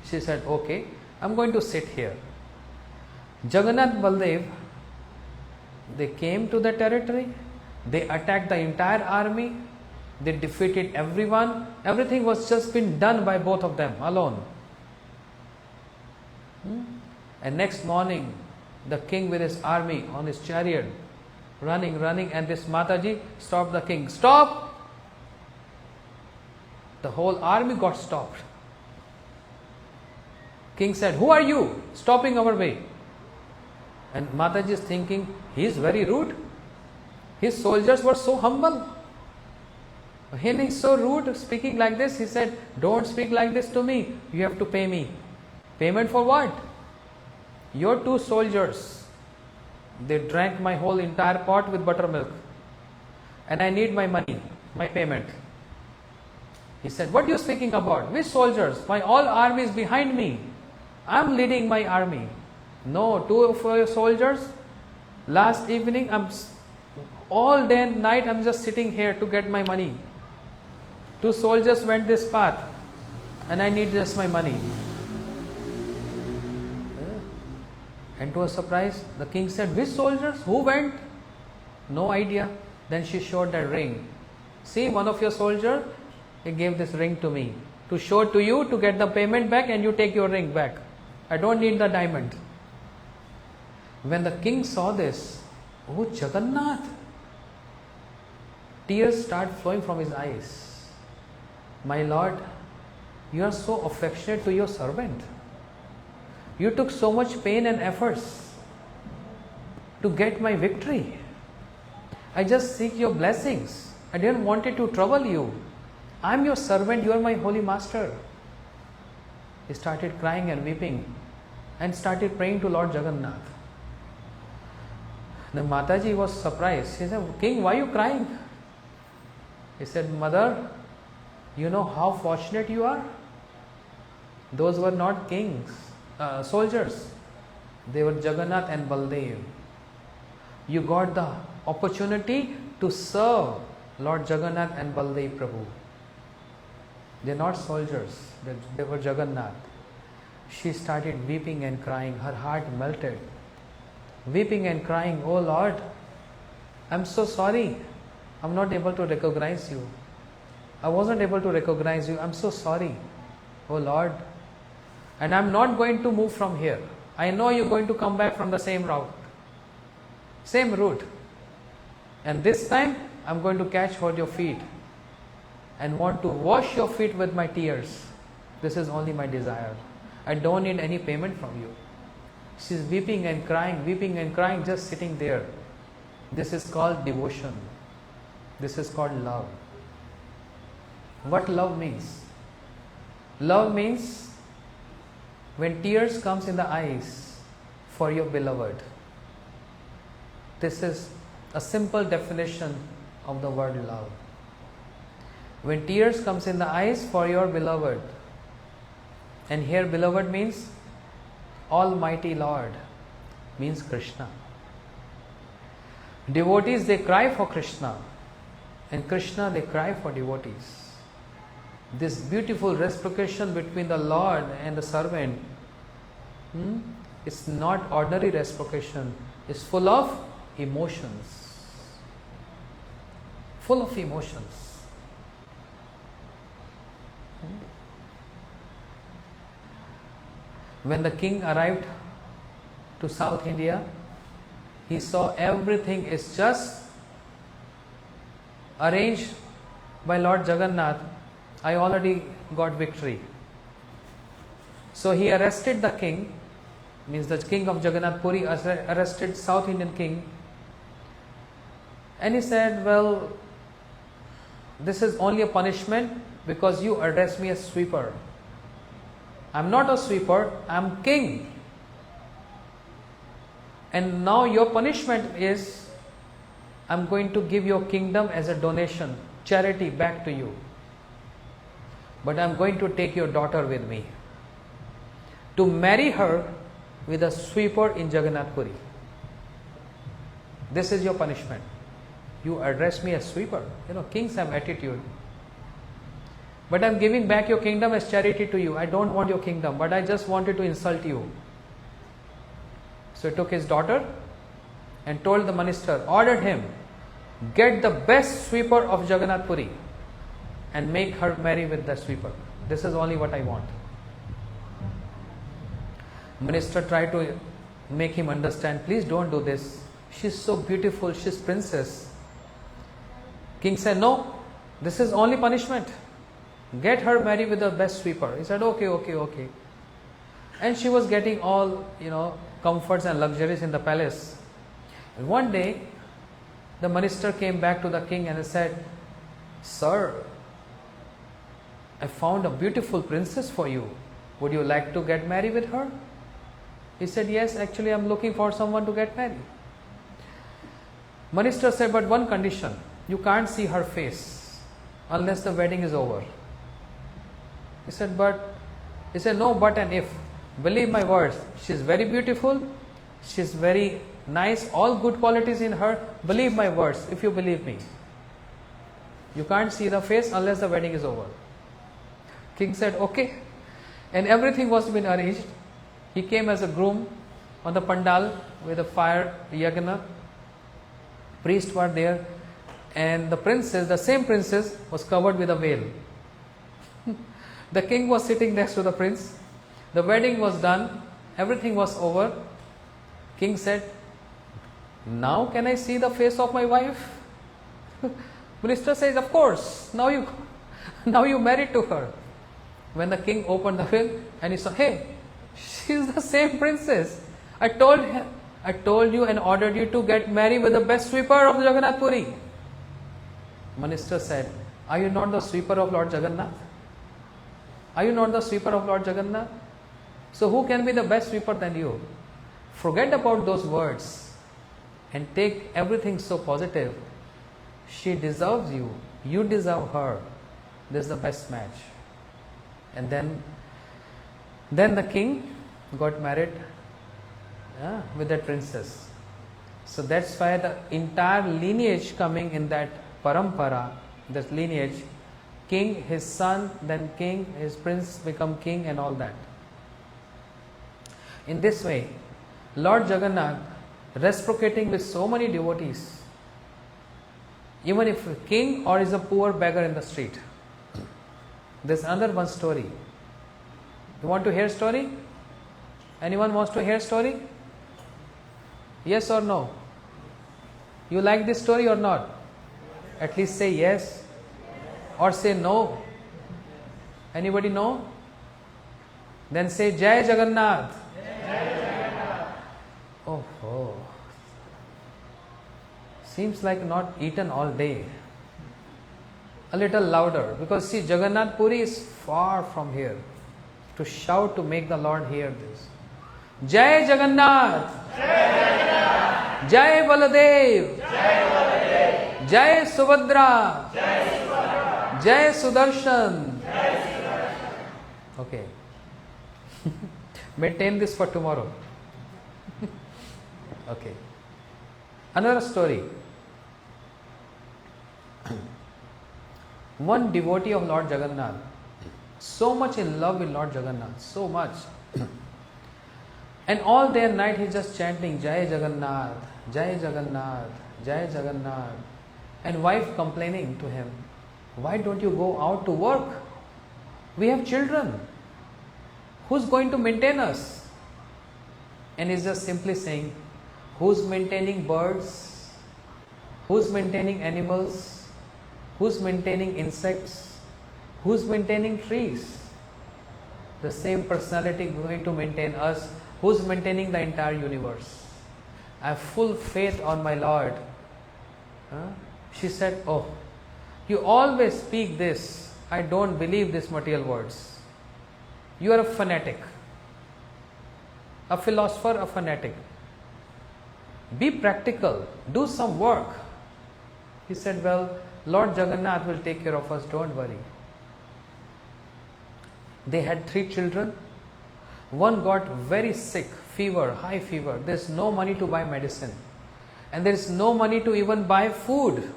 She said, okay, I'm going to sit here. Jagannath Baldev, they came to the territory, they attacked the entire army, they defeated everyone. Everything was just been done by both of them alone. And next morning, the king with his army on his chariot, running, and this Mataji stopped the king. Stop! The whole army got stopped. King said, who are you stopping our way? And Mataji is thinking, he is very rude. His soldiers were so humble. He is so rude, speaking like this. He said, don't speak like this to me. You have to pay me. Payment for what? Your 2 soldiers, they drank my whole entire pot with buttermilk. And I need my money, my payment. He said, what are you speaking about? Which soldiers? My all army is behind me. I am leading my army. No, 2 of your soldiers. Last evening, all day and night, I'm just sitting here to get my money. 2 soldiers went this path, and I need just my money. And to a surprise, the king said, which soldiers? Who went? No idea. Then she showed that ring. See, one of your soldiers, he gave this ring to me to show to you to get the payment back, and you take your ring back. I don't need the diamond. When the king saw this, oh Jagannath, tears start flowing from his eyes. My Lord, you are so affectionate to your servant. You took so much pain and efforts to get my victory. I just seek your blessings. I didn't want it to trouble you. I am your servant, you are my holy master. He started crying and weeping and started praying to Lord Jagannath. The Mataji was surprised. She said, King, why are you crying? He said, Mother, you know how fortunate you are? Those were not soldiers. They were Jagannath and Baldev. You got the opportunity to serve Lord Jagannath and Baldev Prabhu. They are not soldiers, they were Jagannath. She started weeping and crying. Her heart melted. Weeping and crying, oh Lord, I'm so sorry. I'm not able to recognize you. I wasn't able to recognize you. I'm so sorry, oh Lord. And I'm not going to move from here. I know you're going to come back from the same route. Same route. And this time, I'm going to catch hold your feet and want to wash your feet with my tears. This is only my desire. I don't need any payment from you. She's weeping and crying, just sitting there. This is called devotion. This is called love. What love means? Love means when tears comes in the eyes for your beloved. This is a simple definition of the word love. When tears comes in the eyes for your beloved, and here beloved means Almighty Lord, means Krishna. Devotees, they cry for Krishna, and Krishna, they cry for devotees. This beautiful reciprocation between the Lord and the servant, it's not ordinary reciprocation, it's full of emotions. Full of emotions. When the king arrived to South India, he saw everything is just arranged by Lord Jagannath. I already got victory. So he arrested the king, means the king of Jagannath Puri arrested South Indian king, and he said, well, this is only a punishment because you address me as sweeper. I'm not a sweeper, I'm king. And now your punishment is, I'm going to give your kingdom as a donation, charity back to you. But I'm going to take your daughter with me to marry her with a sweeper in Jagannath Puri. This is your punishment. You address me as sweeper. You know, kings have attitude. But I'm giving back your kingdom as charity to you. I don't want your kingdom, but I just wanted to insult you. So he took his daughter and told the minister, ordered him, get the best sweeper of Jagannath Puri and make her marry with the sweeper. This is only what I want. Minister tried to make him understand, please don't do this. She's so beautiful, she's princess. King said, no, this is only punishment. Get her married with the best sweeper. He said, okay. And she was getting all, comforts and luxuries in the palace. And one day, the minister came back to the king and said, Sir, I found a beautiful princess for you. Would you like to get married with her? He said, yes, actually I am looking for someone to get married. Minister said, but one condition, you can't see her face unless the wedding is over. He said, no, but and if. Believe my words, she is very beautiful, she is very nice, all good qualities in her. Believe my words, if you believe me. You can't see the face unless the wedding is over. King said, okay. And everything was been arranged. He came as a groom on the pandal with a fire, Jagannath. Priests were there, and the princess, the same princess, was covered with a veil. The king was sitting next to the prince. The wedding was done. Everything was over. King said, now can I see the face of my wife? Minister says, of course. Now you married to her. When the king opened the veil and he saw, hey, she is the same princess. I told you and ordered you to get married with the best sweeper of Jagannath Puri. Minister said, are you not the sweeper of Lord Jagannath? Are you not the sweeper of Lord Jagannath? So who can be the best sweeper than you? Forget about those words and take everything so positive. She deserves you. You deserve her. This is the best match. And then the king got married with that princess. So that's why the entire lineage coming in that parampara, that lineage, king, his son, then king, his prince become king and all that. In this way, Lord Jagannath reciprocating with so many devotees, even if a king or is a poor beggar in the street. There's another one story. You want to hear story? Anyone wants to hear story? Yes or no? You like this story or not? At least say yes or say no. Anybody know? Then say Jai Jagannath. Oh. Seems like not eaten all day. A little louder, because see, Jagannath Puri is far from here. To shout to make the Lord hear this. Jai Jagannath! Jai Jagannath! Jai Baladev! Jai Baladev! Jai Subhadra! Jai Subhadra! Jai Sudarshan! Jai Sudarshan! Okay. Maintain this for tomorrow. Okay. Another story. One devotee of Lord Jagannath, so much in love with Lord Jagannath, so much. And all day and night he is just chanting Jai Jagannath, Jai Jagannath, Jai Jagannath. And wife complaining to him, why don't you go out to work? We have children. Who's going to maintain us? And he's just simply saying, who's maintaining birds? Who's maintaining animals? Who's maintaining insects? Who's maintaining trees? The same personality going to maintain us. Who's maintaining the entire universe? I have full faith on my Lord. She said, oh, you always speak this. I don't believe these material words. You are a fanatic. A philosopher, a fanatic. Be practical. Do some work. He said, well, Lord Jagannath will take care of us, don't worry. They had 3 children. One got very sick, fever, high fever. There's no money to buy medicine. And there's no money to even buy food.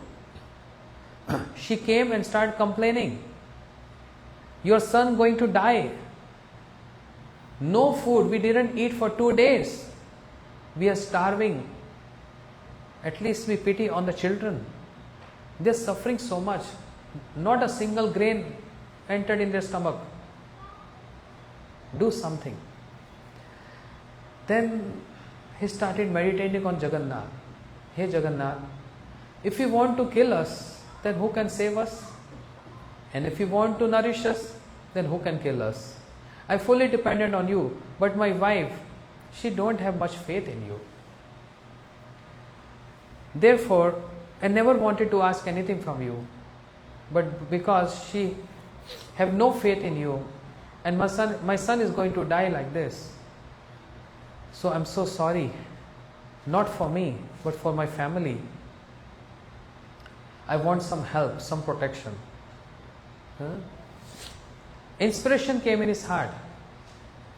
She came and started complaining. Your son going to die. No food. We didn't eat for 2 days. We are starving. At least we pity on the children. They are suffering so much. Not a single grain entered in their stomach. Do something. Then he started meditating on Jagannath. Hey Jagannath, if you want to kill us, then who can save us? And if you want to nourish us, then who can kill us? I fully dependent on you, but my wife, she don't have much faith in you. Therefore, I never wanted to ask anything from you. but because she have no faith in you, and my son is going to die like this. So I'm so sorry, not for me, but for my family. I want some help, some protection. Inspiration came in his heart,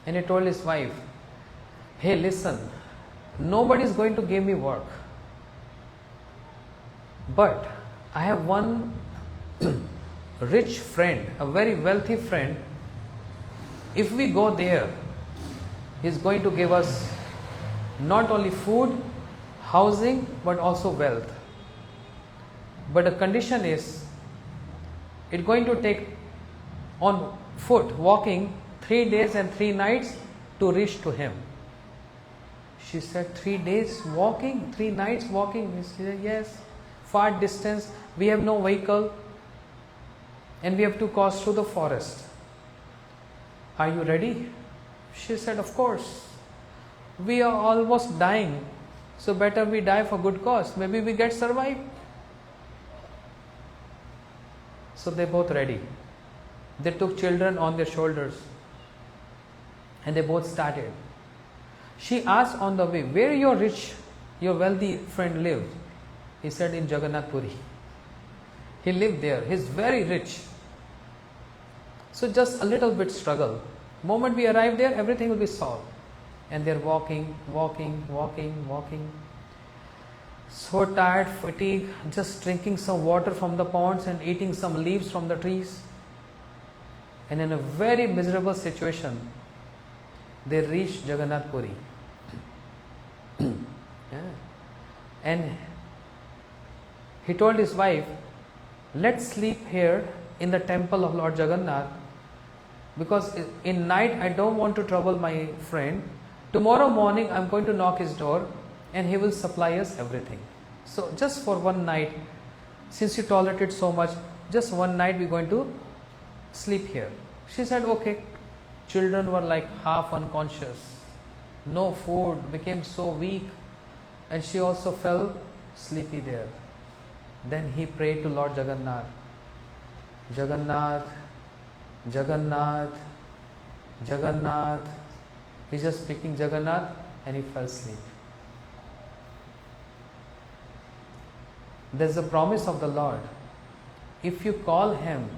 and he told his wife, hey, listen, nobody is going to give me work, but I have one rich friend, a very wealthy friend. If we go there, he is going to give us not only food, housing, but also wealth. But the condition is, it's going to take on foot, walking 3 days and 3 nights to reach to him. She said, 3 days walking, 3 nights walking? He said, yes, far distance, we have no vehicle, and we have to cross through the forest. Are you ready? She said, of course. We are almost dying, so better we die for good cause. Maybe we get survived. So they both ready. They took children on their shoulders, and they both started. She asked on the way, where your wealthy friend lived? He said, in Jagannath Puri. He lived there. He's very rich. So just a little bit struggle. Moment we arrive there, everything will be solved. And they're walking. So tired, fatigued, just drinking some water from the ponds and eating some leaves from the trees. And in a very miserable situation, they reached Jagannath Puri. And he told his wife, let's sleep here in the temple of Lord Jagannath, because in night I don't want to trouble my friend. Tomorrow morning I am going to knock his door and he will supply us everything. So just for one night, since you tolerated so much, just one night we are going to sleep here. She said, okay. Children were like half unconscious, no food, became so weak, and she also fell sleepy there. Then he prayed to Lord Jagannath, Jagannath, Jagannath, Jagannath. He's just speaking Jagannath, and he fell asleep. There's a promise of the Lord. If you call him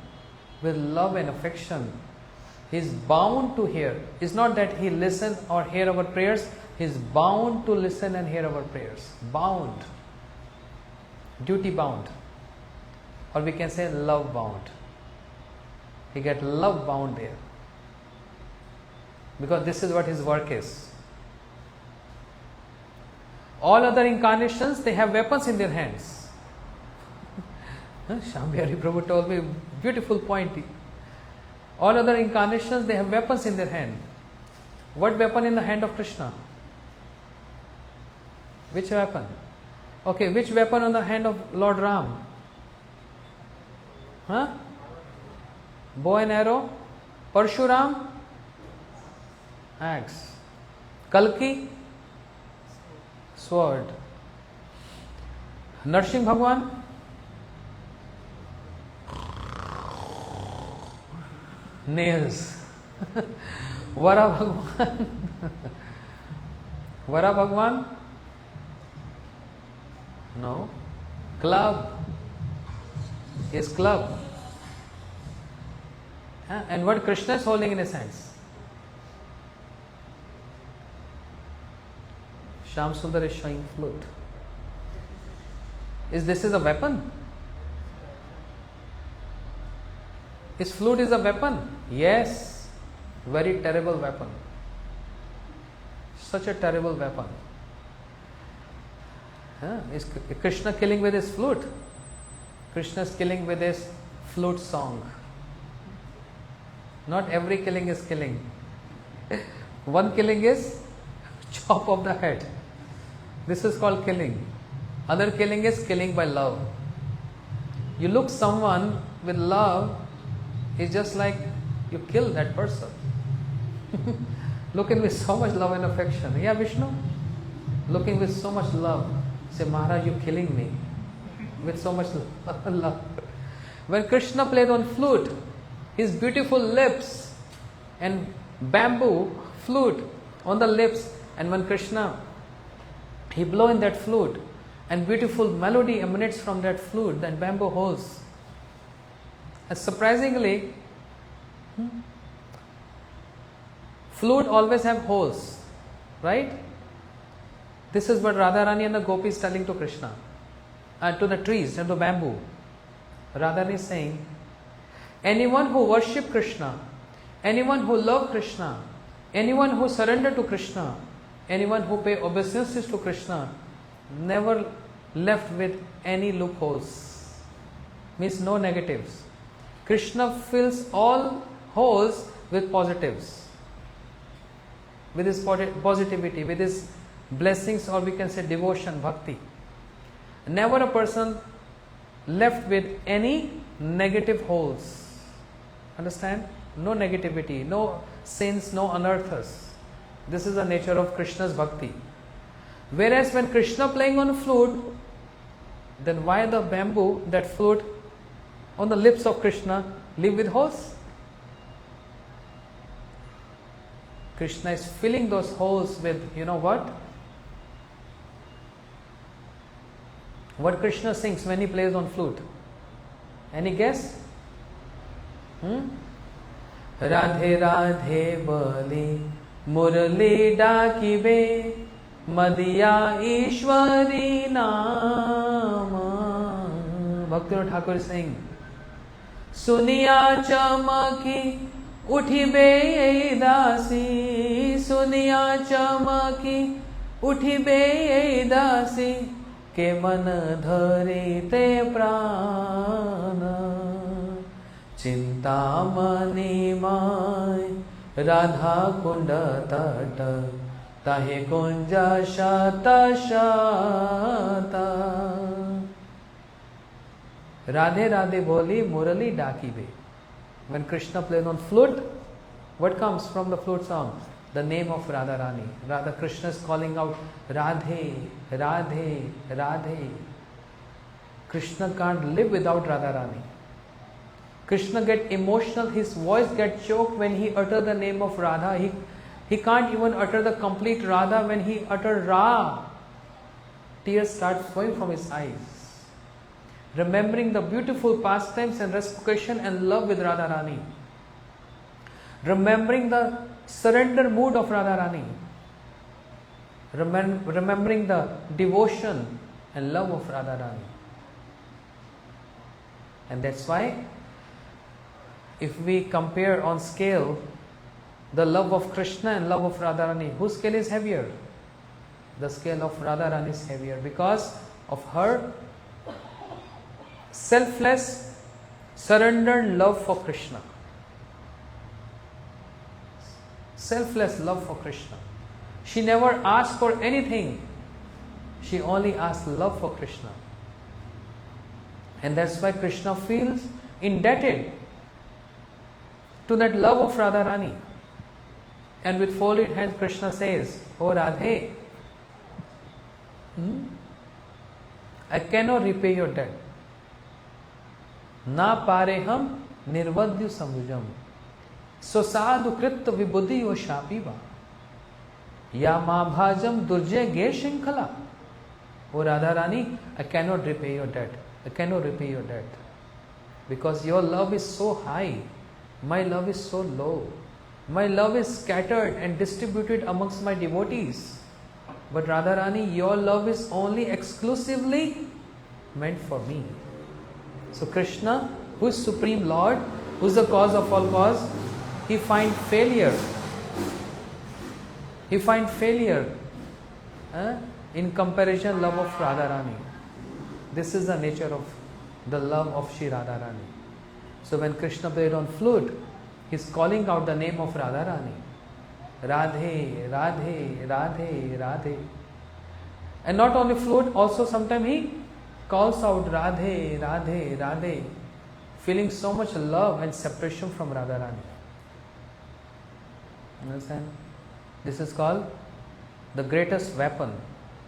with love and affection, he is bound to hear. It's not that he listens or hear our prayers. He is bound to listen and hear our prayers. Bound. Duty bound. Or we can say love bound. He get love bound there. Because this is what his work is. All other incarnations, they have weapons in their hands. Shambhari Prabhu told me, beautiful point. All other incarnations, they have weapons in their hand. What weapon in the hand of Krishna? Which weapon? Okay, which weapon on the hand of Lord Ram? Bow and arrow? Parshuram? Axe. Kalki? Sword. Narsingh Bhagwan? Nails. Vara Bhagwan? Vara Bhagwan? No. Club. His club. And what Krishna is holding in his hands? Shyam Sundar is showing flute. Is this a weapon? Is flute is a weapon? Yes. Very terrible weapon. Such a terrible weapon. Is Krishna killing with his flute? Krishna is killing with his flute song. Not every killing is killing. One killing is chop off the head. This is called killing. Other killing is killing by love. You look someone with love, it's just like you kill that person. Looking with so much love and affection. Yeah, Vishnu? Looking with so much love. Say, Maharaj, you're killing me. With so much love. When Krishna played on flute, his beautiful lips and bamboo flute on the lips, and when Krishna, he blow in that flute and beautiful melody emanates from that flute, that bamboo holes. And surprisingly, flute always have holes, right? This is what Radharani and the gopis telling to Krishna, to the trees and the bamboo. Radharani is saying, anyone who worship Krishna, anyone who love Krishna, anyone who surrender to Krishna, anyone who pay obeisances to Krishna, never left with any loopholes. Means no negatives. Krishna fills all holes with positives, with his positivity, with his blessings, or we can say devotion, bhakti. Never a person left with any negative holes. Understand? No negativity, no sins, no anarthas. This is the nature of Krishna's bhakti. Whereas when Krishna playing on a flute, then why the bamboo, that flute on the lips of Krishna live with holes? Krishna is filling those holes with, you know what? What Krishna sings when he plays on flute? Any guess? Radhe Radhe Bali Murali Dakibe Madhya Ishwari Nama. Bhaktivinoda Thakur is saying, Suniya chamaki uthibe dasi, Suniya chamaki uthibe dasi, ke man dhare te prana, Chintamani mai Radha kunda tata, Tahe kunja shata shata. Radhe Radhe boli Murali Dakibe. When Krishna plays on flute, what comes from the flute song? The name of Radharani. Radha Krishna is calling out Radhe, Radhe, Radhe. Krishna can't live without Radharani. Krishna get emotional, his voice gets choked when he utter the name of Radha. He can't even utter the complete Radha. When he utter Ra, tears start flowing from his eyes, remembering the beautiful pastimes and reciprocation and love with Radharani, remembering the surrender mood of Radharani, remembering the devotion and love of Radharani. And that's why, if we compare on scale the love of Krishna and love of Radharani, whose scale is heavier? The scale of Radharani is heavier because of her selfless, surrendered love for Krishna. Selfless love for Krishna. She never asked for anything. She only asked love for Krishna. And that's why Krishna feels indebted to that love of Radharani. And with folded hands, Krishna says, "Oh Radhe, I cannot repay your debt. Na pareham nirvadyu samujam. Sosadu kritta vibudhiyo shapiva. Ya ma bhajam durjay ge shinkhala." Oh Radharani, I cannot repay your debt. I cannot repay your debt. Because your love is so high. My love is so low. My love is scattered and distributed amongst my devotees. But Radharani, your love is only exclusively meant for me. So Krishna, who is Supreme Lord, who is the cause of all cause, he finds failure. He finds failure in comparison love of Radharani. This is the nature of the love of Shri Radharani. So when Krishna played on flute, he is calling out the name of Radharani. Radhe, Radhe, Radhe, Radhe. And not only flute, also sometimes he calls out Radhe, Radhe, Radhe, feeling so much love and separation from Radharani. Understand? This is called the greatest weapon,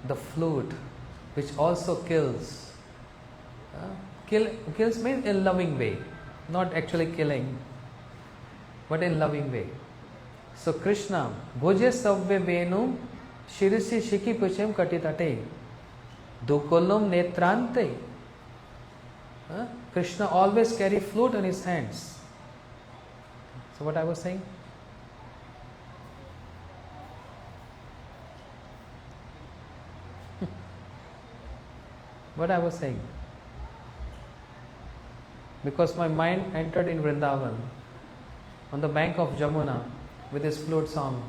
the flute, which also kills. Kills means in loving way, not actually killing, but in loving way. So Krishna, bhuje savve venum shirisi shiki puchem katitate dukolum netrante. Krishna always carry flute in his hands. So what I was saying? What I was saying? Because my mind entered in Vrindavan, on the bank of Jamuna, with his flute song.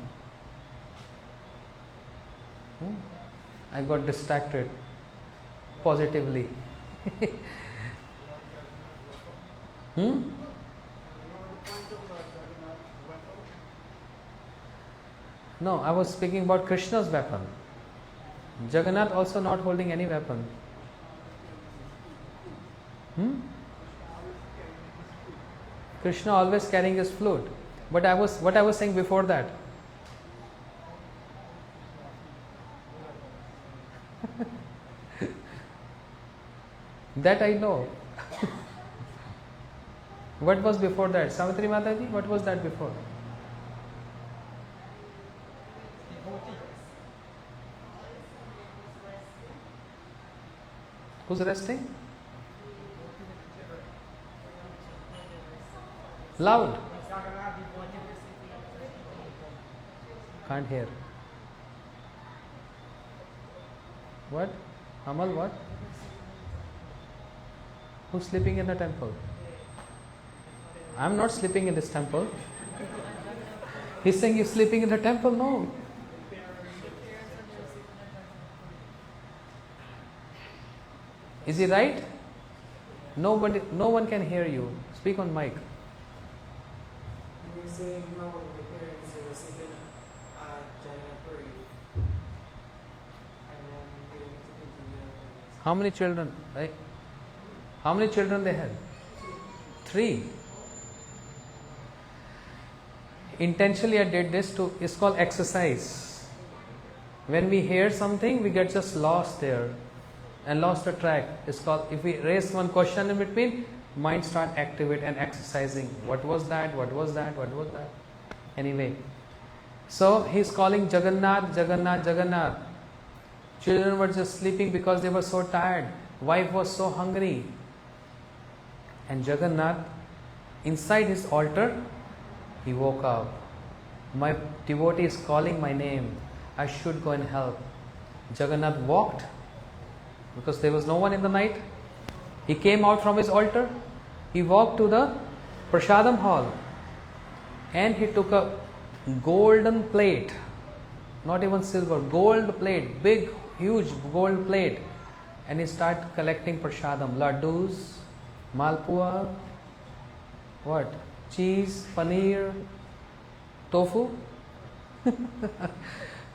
I got distracted positively. No, I was speaking about Krishna's weapon. Jagannath also not holding any weapon. Krishna always carrying his flute. But what I was saying before that. That I know. What was before that? Savitri Mataji, what was that before? Who's resting? Loud. Can't hear. What? Amal, what? Who's sleeping in the temple? I'm not sleeping in this temple. He's saying you're sleeping in the temple? No. Is he right? No one can hear you. Speak on mic. You're saying no, the parents are sitting at Jagannath and then getting to continue. How many children? Right? How many children they had? 3. Intentionally I did this it's called exercise. When we hear something, we get just lost there and lost the track. It's called, if we raise one question in between, mind start activate and exercising. What was that? What was that? What was that? Anyway, so he's calling Jagannath, Jagannath, Jagannath. Children were just sleeping because they were so tired. Wife was so hungry. And Jagannath, inside his altar, he woke up. My devotee is calling my name. I should go and help. Jagannath walked because there was no one in the night. He came out from his altar. He walked to the Prasadam hall and he took a golden plate, not even silver, gold plate, big, huge gold plate, and he started collecting Prasadam, laddus, malpua, what? Cheese, paneer, tofu,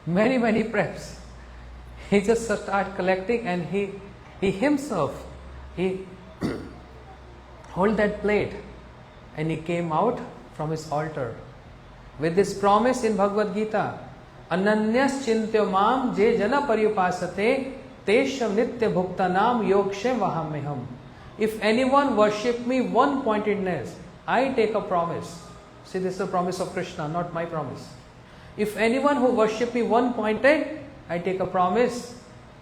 many preps. He just started collecting and he himself, he hold that plate and he came out from his altar with this promise in Bhagavad Gita, Ananyas chintya mam je jana paryupasate tesham nitya bhuktanam yogshem vahameham. If anyone worship me one pointedness, I take a promise. See, this is a promise of Krishna, not my promise. If anyone who worship me one pointed, I take a promise,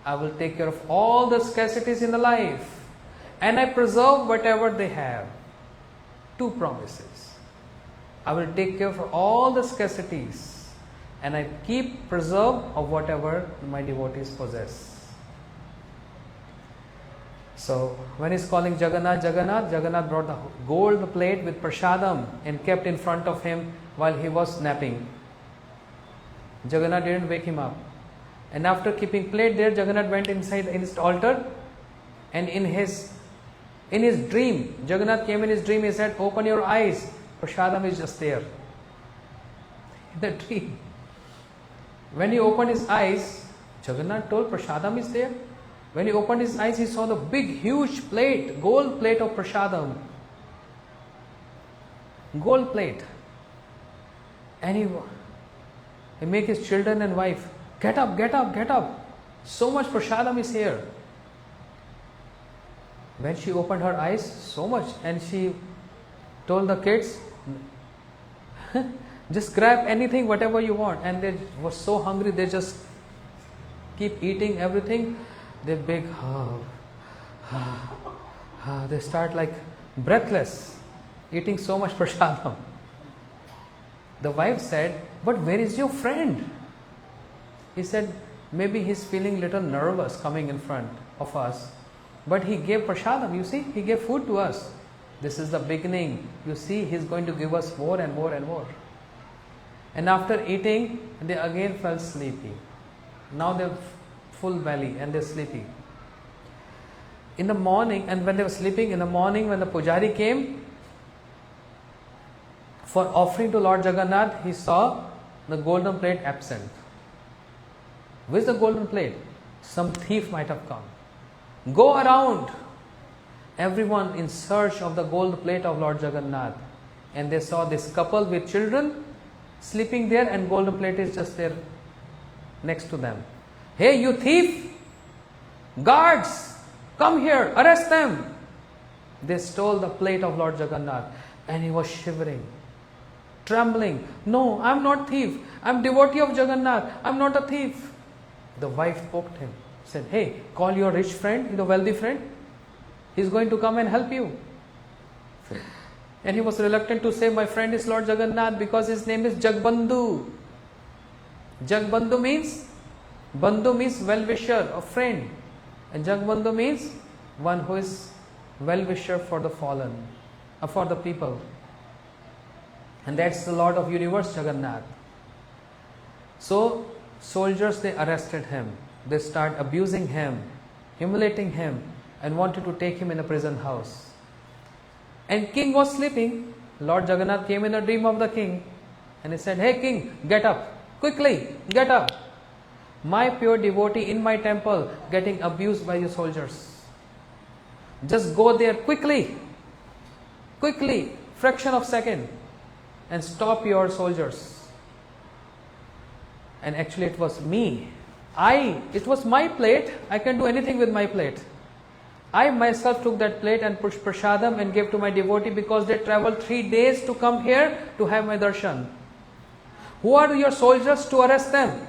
I will take care of all the scarcities in the life and I preserve whatever they have. 2 promises. I will take care of all the scarcities and I keep preserve of whatever my devotees possess. So when he's calling Jagannath, Jagannath, Jagannath brought the gold plate with prasadam and kept in front of him while he was napping. Jagannath didn't wake him up. And after keeping plate there, Jagannath went inside in his altar and in his dream, Jagannath came in his dream, he said, open your eyes, prasadam is just there. In the dream. When he opened his eyes, Jagannath told prasadam is there. When he opened his eyes, he saw the big, huge plate, gold plate of prasadam. Gold plate. And he make his children and wife, get up, get up, get up. So much prasadam is here. When she opened her eyes, so much, and she told the kids, just grab anything, whatever you want. And they were so hungry, they just keep eating everything. They beg, they start like breathless, eating so much prasadam. The wife said, but where is your friend? He said, maybe he's feeling little nervous coming in front of us. But he gave prasadam, you see, he gave food to us. This is the beginning. You see, he's going to give us more and more and more. And after eating, they again felt sleepy. Now they have full belly and they're sleepy. In the morning, and when they were sleeping, in the morning when the pujari came for offering to Lord Jagannath, he saw the golden plate absent. Where's the golden plate? Some thief might have come. Go around, everyone in search of the gold plate of Lord Jagannath. And they saw this couple with children sleeping there, and golden plate is just there next to them. Hey, you thief! Guards! Come here, arrest them! They stole the plate of Lord Jagannath, and he was shivering, trembling. No, I'm not thief. I'm devotee of Jagannath. I'm not a thief. The wife poked him, said, hey, call your rich friend, the wealthy friend. He's going to come and help you. And he was reluctant to say, my friend is Lord Jagannath, because his name is Jagbandhu. Jagbandhu means, Bandhu means well-wisher, a friend. And Jagbandhu means one who is well-wisher for the fallen, for the people. And that's the Lord of universe, Jagannath. So, soldiers, they arrested him. They start abusing him, humiliating him, and wanted to take him in a prison house. And king was sleeping. Lord Jagannath came in a dream of the king, and he said, hey king, get up, quickly, get up. My pure devotee in my temple getting abused by the soldiers. Just go there quickly, fraction of second, and stop your soldiers. And actually it was me. It was my plate. I can do anything with my plate. I myself took that plate and pushed prasadam and gave to my devotee, because they traveled 3 days to come here to have my darshan. Who are your soldiers to arrest them?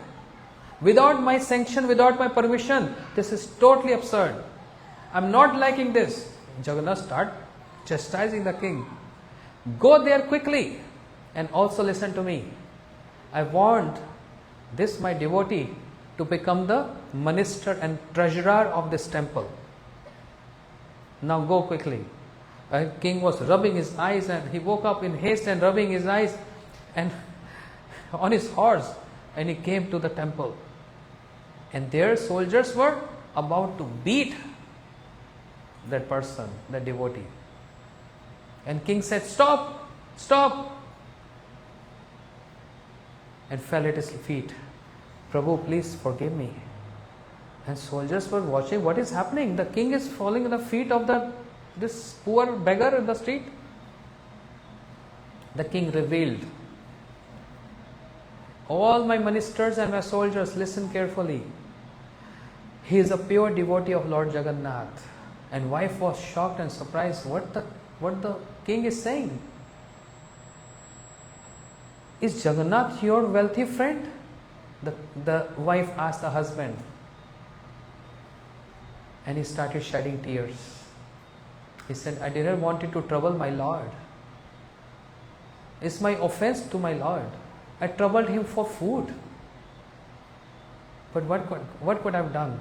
Without my sanction, without my permission, this is totally absurd. I'm not liking this. Jagannath started chastising the king. Go there quickly and also listen to me. I want this my devotee to become the minister and treasurer of this temple. Now go quickly. The king was rubbing his eyes, and he woke up in haste and rubbing his eyes and on his horse, and he came to the temple. And their soldiers were about to beat that person, that devotee. And king said, stop, stop, and fell at his feet. Prabhu, please forgive me. And soldiers were watching, what is happening? The king is falling at the feet of this poor beggar in the street. The king revealed, all my ministers and my soldiers, listen carefully. He is a pure devotee of Lord Jagannath. And wife was shocked and surprised. What the king is saying? Is Jagannath your wealthy friend? The wife asked the husband. And he started shedding tears. He said, I didn't want to trouble my Lord. It's my offense to my Lord. I troubled him for food. But what could I have done?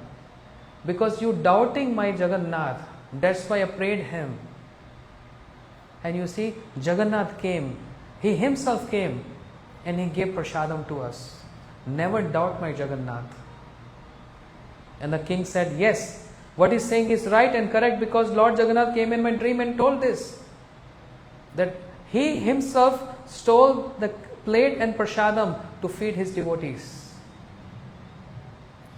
Because you doubting my Jagannath, that's why I prayed him. And you see, Jagannath came. He himself came and he gave prasadam to us. Never doubt my Jagannath. And the king said, yes, what he's saying is right and correct, because Lord Jagannath came in my dream and told this, that he himself stole the plate and prasadam to feed his devotees.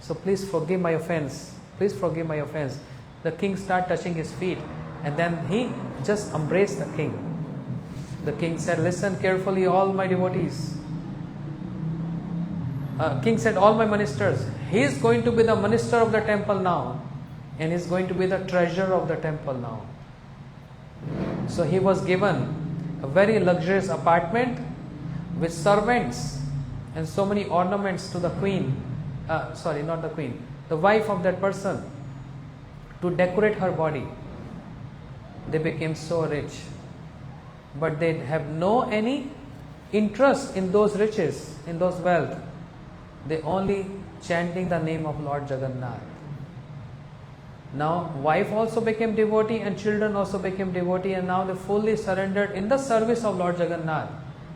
So please forgive my offense. Please forgive my offense. The king started touching his feet, and then he just embraced the king. The king said, listen carefully, all my devotees. King said, all my ministers, he is going to be the minister of the temple now. and is going to be the treasure of the temple now. So he was given a very luxurious apartment with servants and so many ornaments to the queen, not the queen, the wife of that person, to decorate her body. They became so rich, but they have no any interest in those riches, in those wealth. They only chanting the name of Lord Jagannath. Now wife also became devotee and children also became devotee, and now they fully surrendered in the service of Lord Jagannath,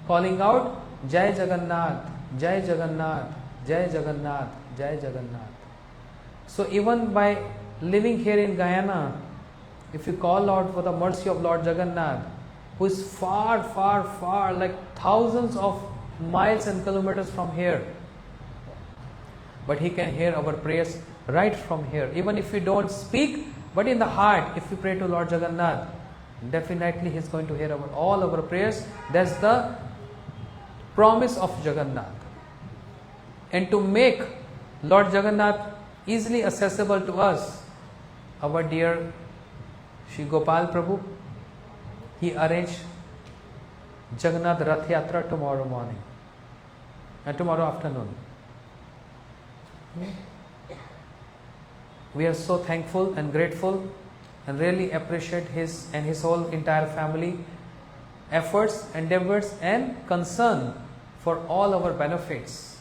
calling out Jai Jagannath, Jai Jagannath, Jai Jagannath, Jai Jagannath. So even by living here in Guyana, if you call out for the mercy of Lord Jagannath, who is far, far, far, like thousands of miles and kilometers from here, but he can hear our prayers right from here. Even if we don't speak, but in the heart, if we pray to Lord Jagannath, definitely he is going to hear all our prayers. That's the promise of Jagannath. And to make Lord Jagannath easily accessible to us, our dear Shri Gopal Prabhu, he arranged Jagannath Rath Yatra tomorrow morning and tomorrow afternoon. We are so thankful and grateful and really appreciate his and his whole entire family efforts, endeavors and concern for all our benefits,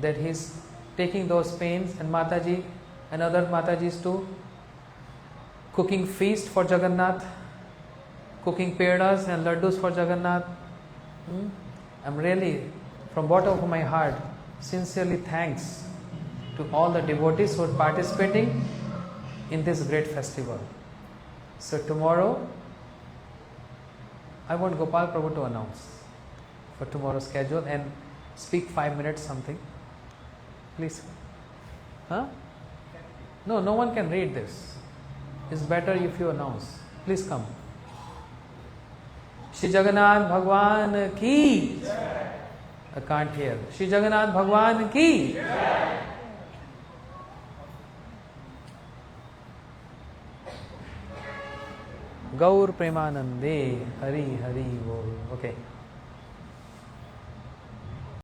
that he is taking those pains, and Mataji and other Matajis too, cooking feast for Jagannath, cooking pedas and laddus for Jagannath. I'm really, from bottom of my heart, sincerely thanks to all the devotees who are participating in this great festival. So tomorrow, I want Gopal Prabhu to announce for tomorrow's schedule and speak 5 minutes something. Please. Huh? No, no one can read this. It's better if you announce. Please come. Shri Jagannath Bhagwan ki. I can't hear. Shri Jagannath Bhagwan ki. Gaur Premanande, Hari Hari Bol. Okay.